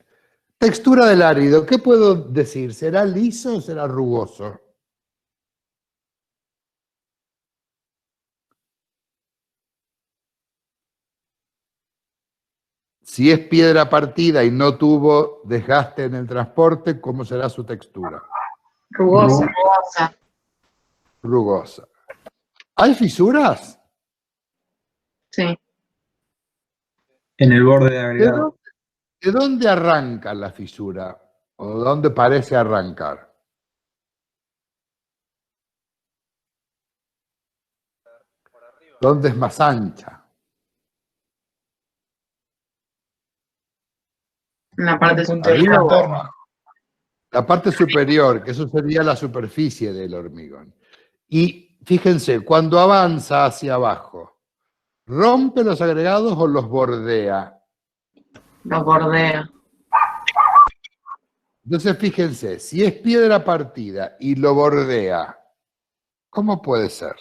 Textura del árido. ¿Qué puedo decir? ¿Será liso o será rugoso? Si es piedra partida y no tuvo desgaste en el transporte, ¿cómo será su textura? Rugosa. Rugosa. ¿Hay fisuras? Sí. En el borde de agregado. ¿De dónde arranca la fisura? ¿O de dónde parece arrancar? ¿Dónde es más ancha? En la parte ¿Arriba o superior. abajo? La parte superior, que eso sería la superficie del hormigón. Y fíjense, cuando avanza hacia abajo, ¿rompe los agregados o los bordea? Los bordea. Entonces fíjense, si es piedra partida y lo bordea, ¿cómo puede ser?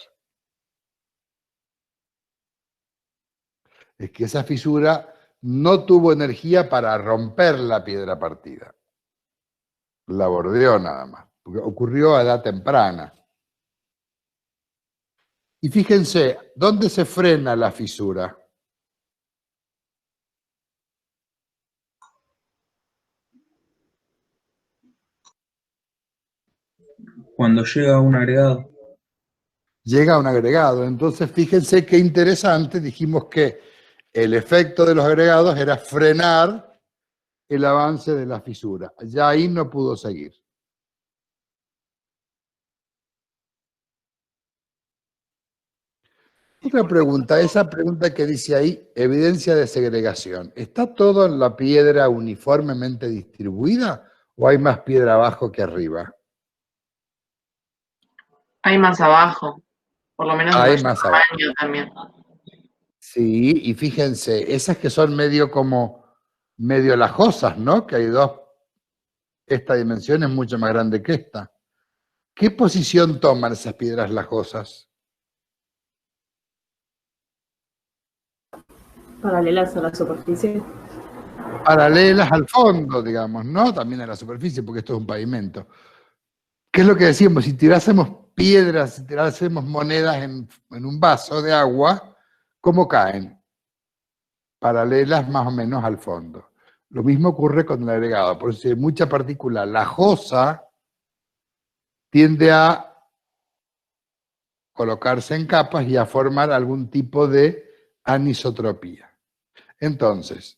Es que esa fisura no tuvo energía para romper la piedra partida. La bordeó nada más, porque ocurrió a edad temprana. Y fíjense, ¿dónde se frena la fisura? Cuando llega a un agregado. Llega a un agregado. Entonces, fíjense qué interesante, dijimos que el efecto de los agregados era frenar el avance de la fisura. Ya ahí no pudo seguir. Otra pregunta, esa pregunta que dice ahí, evidencia de segregación. ¿Está todo en la piedra uniformemente distribuida o hay más piedra abajo que arriba? Hay más abajo. Por lo menos Hay de más tamaño abajo. también. Sí, y fíjense, esas que son medio lajosas, ¿no? Que hay dos, esta dimensión es mucho más grande que esta. ¿Qué posición toman esas piedras lajosas? Paralelas a la superficie. Paralelas al fondo, digamos, ¿no? También a la superficie, porque esto es un pavimento. ¿Qué es lo que decíamos? Si tirásemos piedras, si tirásemos monedas en un vaso de agua, ¿cómo caen? Paralelas más o menos al fondo. Lo mismo ocurre con el agregado. Por eso si hay mucha partícula lajosa, tiende a colocarse en capas y a formar algún tipo de anisotropía. Entonces,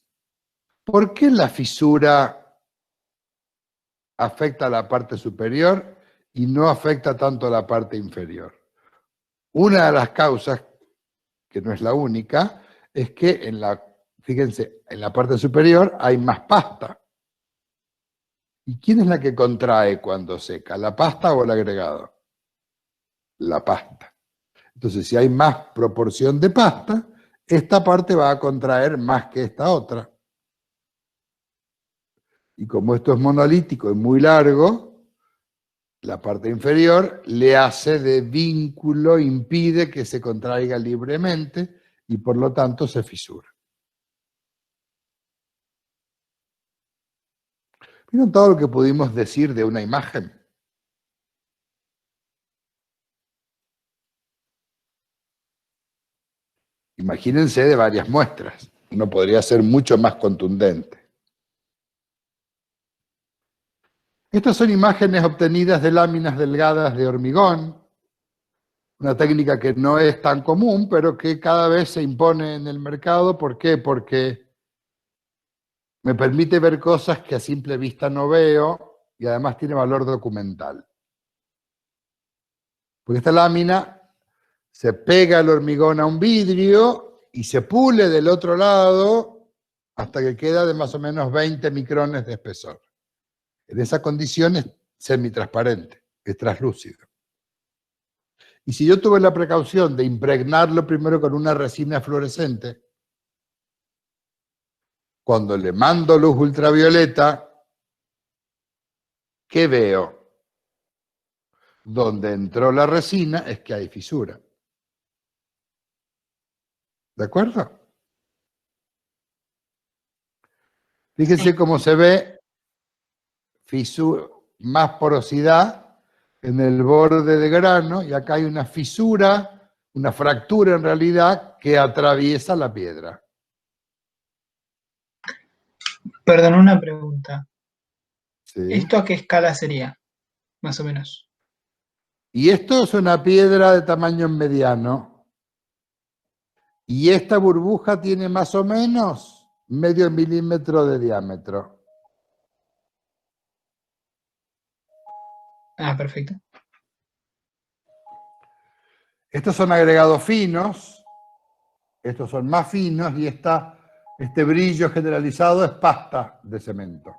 ¿por qué la fisura afecta a la parte superior y no afecta tanto a la parte inferior? Una de las causas, que no es la única, es que fíjense, en la parte superior hay más pasta. ¿Y quién es la que contrae cuando seca? ¿La pasta o el agregado? La pasta. Entonces, si hay más proporción de pasta, esta parte va a contraer más que esta otra. Y como esto es monolítico y muy largo, la parte inferior le hace de vínculo, impide que se contraiga libremente y por lo tanto se fisura. ¿Vieron todo lo que pudimos decir de una imagen? Imagínense de varias muestras. Uno podría ser mucho más contundente. Estas son imágenes obtenidas de láminas delgadas de hormigón, una técnica que no es tan común, pero que cada vez se impone en el mercado. ¿Por qué? Porque me permite ver cosas que a simple vista no veo y además tiene valor documental. Porque esta lámina se pega el hormigón a un vidrio y se pule del otro lado hasta que queda de más o menos 20 micrones de espesor. En esa condición es semitransparente, es translúcido. Y si yo tuve la precaución de impregnarlo primero con una resina fluorescente, cuando le mando luz ultravioleta, ¿qué veo? Donde entró la resina es que hay fisura. ¿De acuerdo? Fíjense cómo se ve más porosidad en el borde de grano, y acá hay una fisura, una fractura en realidad, que atraviesa la piedra. Perdón, una pregunta. ¿Sí? ¿Esto a qué escala sería, más o menos? Y esto es una piedra de tamaño mediano. Y esta burbuja tiene más o menos medio milímetro de diámetro. Ah, perfecto. Estos son agregados finos, estos son más finos, y este brillo generalizado es pasta de cemento.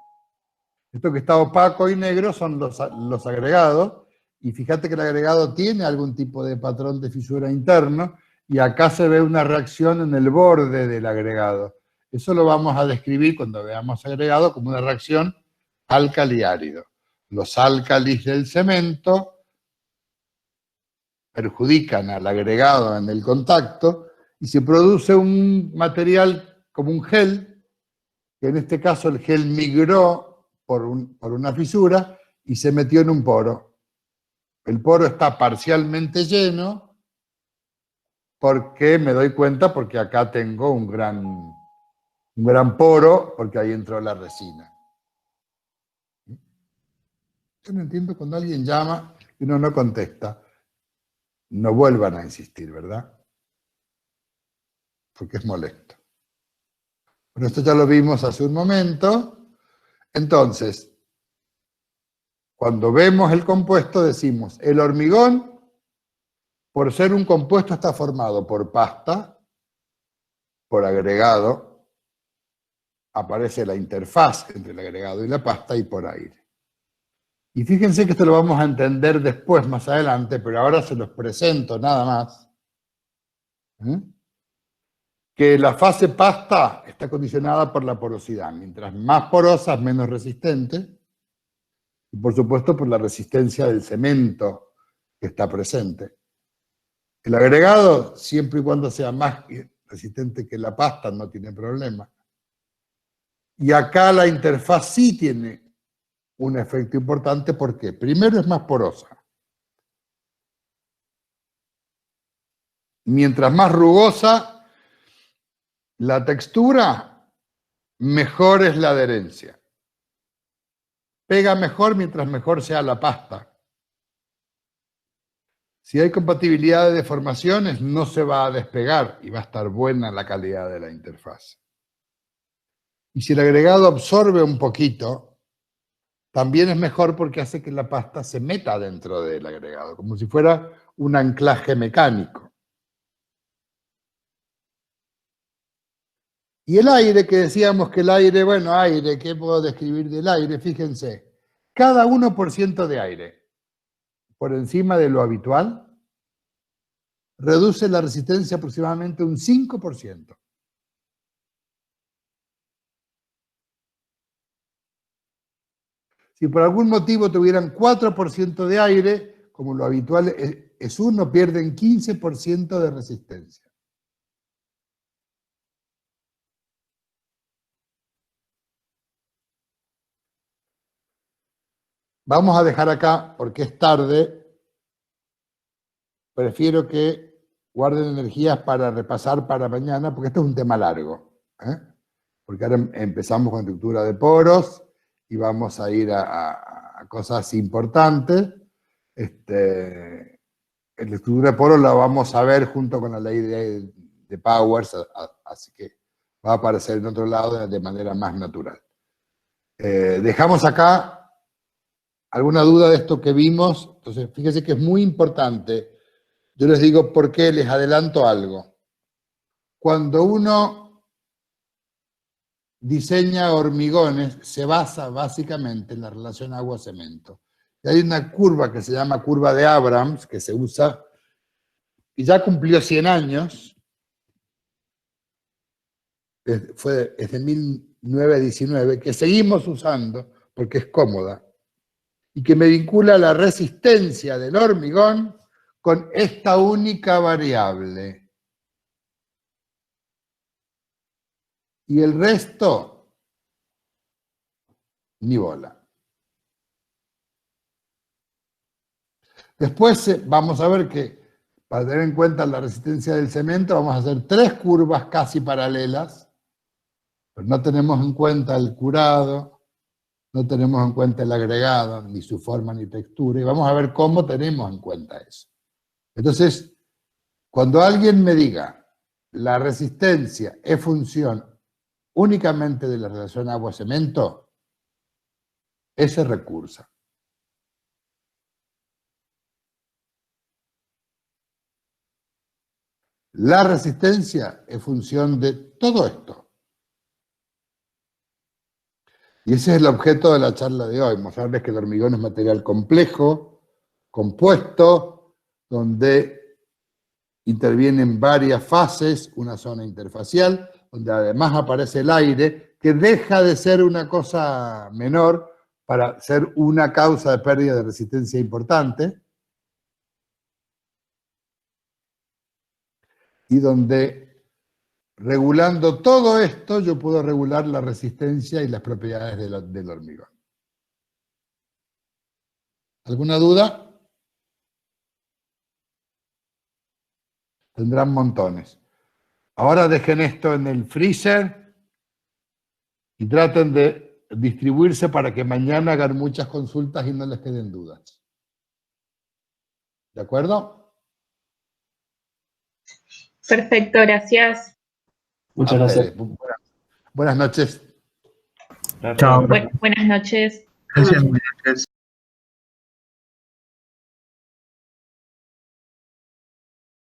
Esto que está opaco y negro son los agregados, y fíjate que el agregado tiene algún tipo de patrón de fisura interno, y acá se ve una reacción en el borde del agregado. Eso lo vamos a describir cuando veamos agregado como una reacción álcali-árido. Los álcalis del cemento perjudican al agregado en el contacto y se produce un material como un gel, que en este caso el gel migró por una fisura y se metió en un poro. El poro está parcialmente lleno porque me doy cuenta porque acá tengo un gran poro porque ahí entró la resina. Yo no entiendo cuando alguien llama y uno no contesta. No vuelvan a insistir, ¿verdad? Porque es molesto. Bueno, esto ya lo vimos hace un momento. Entonces, cuando vemos el compuesto decimos, el hormigón, por ser un compuesto, está formado por pasta, por agregado, aparece la interfaz entre el agregado y la pasta, y por aire. Y fíjense que esto lo vamos a entender después, más adelante, pero ahora se los presento nada más. Que la fase pasta está condicionada por la porosidad. Mientras más porosa, menos resistente. Y por supuesto por la resistencia del cemento que está presente. El agregado, siempre y cuando sea más resistente que la pasta, no tiene problema. Y acá la interfaz sí tiene un efecto importante. ¿Por qué? Primero, es más porosa. Mientras más rugosa la textura, mejor es la adherencia. Pega mejor mientras mejor sea la pasta. Si hay compatibilidad de deformaciones, no se va a despegar y va a estar buena la calidad de la interfaz. Y si el agregado absorbe un poquito, también es mejor porque hace que la pasta se meta dentro del agregado, como si fuera un anclaje mecánico. Y el aire, que decíamos que el aire, bueno, aire, ¿qué puedo describir del aire? Fíjense, cada 1% de aire por encima de lo habitual reduce la resistencia aproximadamente un 5%. Si por algún motivo tuvieran 4% de aire, como lo habitual es 1, pierden 15% de resistencia. Vamos a dejar acá, porque es tarde, prefiero que guarden energías para repasar para mañana, porque esto es un tema largo, ¿eh? Porque ahora empezamos con estructura de poros y vamos a ir a cosas importantes. La estructura de poros la vamos a ver junto con la ley de Powers, así que va a aparecer en otro lado de manera más natural. Dejamos acá alguna duda de esto que vimos. Entonces, fíjense que es muy importante. Yo les digo por qué, les adelanto algo. Cuando uno diseña hormigones, se basa básicamente en la relación agua-cemento. Y hay una curva que se llama curva de Abrams, que se usa, y ya cumplió 100 años, es de 1919, que seguimos usando porque es cómoda, y que me vincula la resistencia del hormigón con esta única variable. Y el resto, ni bola. Después vamos a ver que, para tener en cuenta la resistencia del cemento, vamos a hacer 3 curvas casi paralelas, pero no tenemos en cuenta el curado, no tenemos en cuenta el agregado, ni su forma ni textura, y vamos a ver cómo tenemos en cuenta eso. Entonces, cuando alguien me diga la resistencia es función únicamente de la relación agua-cemento, ese recurso. La resistencia es función de todo esto. Y ese es el objeto de la charla de hoy, mostrarles que el hormigón es material complejo, compuesto, donde intervienen varias fases, una zona interfacial, donde además aparece el aire, que deja de ser una cosa menor para ser una causa de pérdida de resistencia importante, y donde regulando todo esto yo puedo regular la resistencia y las propiedades del hormigón. ¿Alguna duda? Tendrán montones. Ahora dejen esto en el freezer y traten de distribuirse para que mañana hagan muchas consultas y no les queden dudas. ¿De acuerdo? Perfecto, gracias. Muchas gracias. Buenas noches. Chao. Buenas noches. Gracias, buenas noches.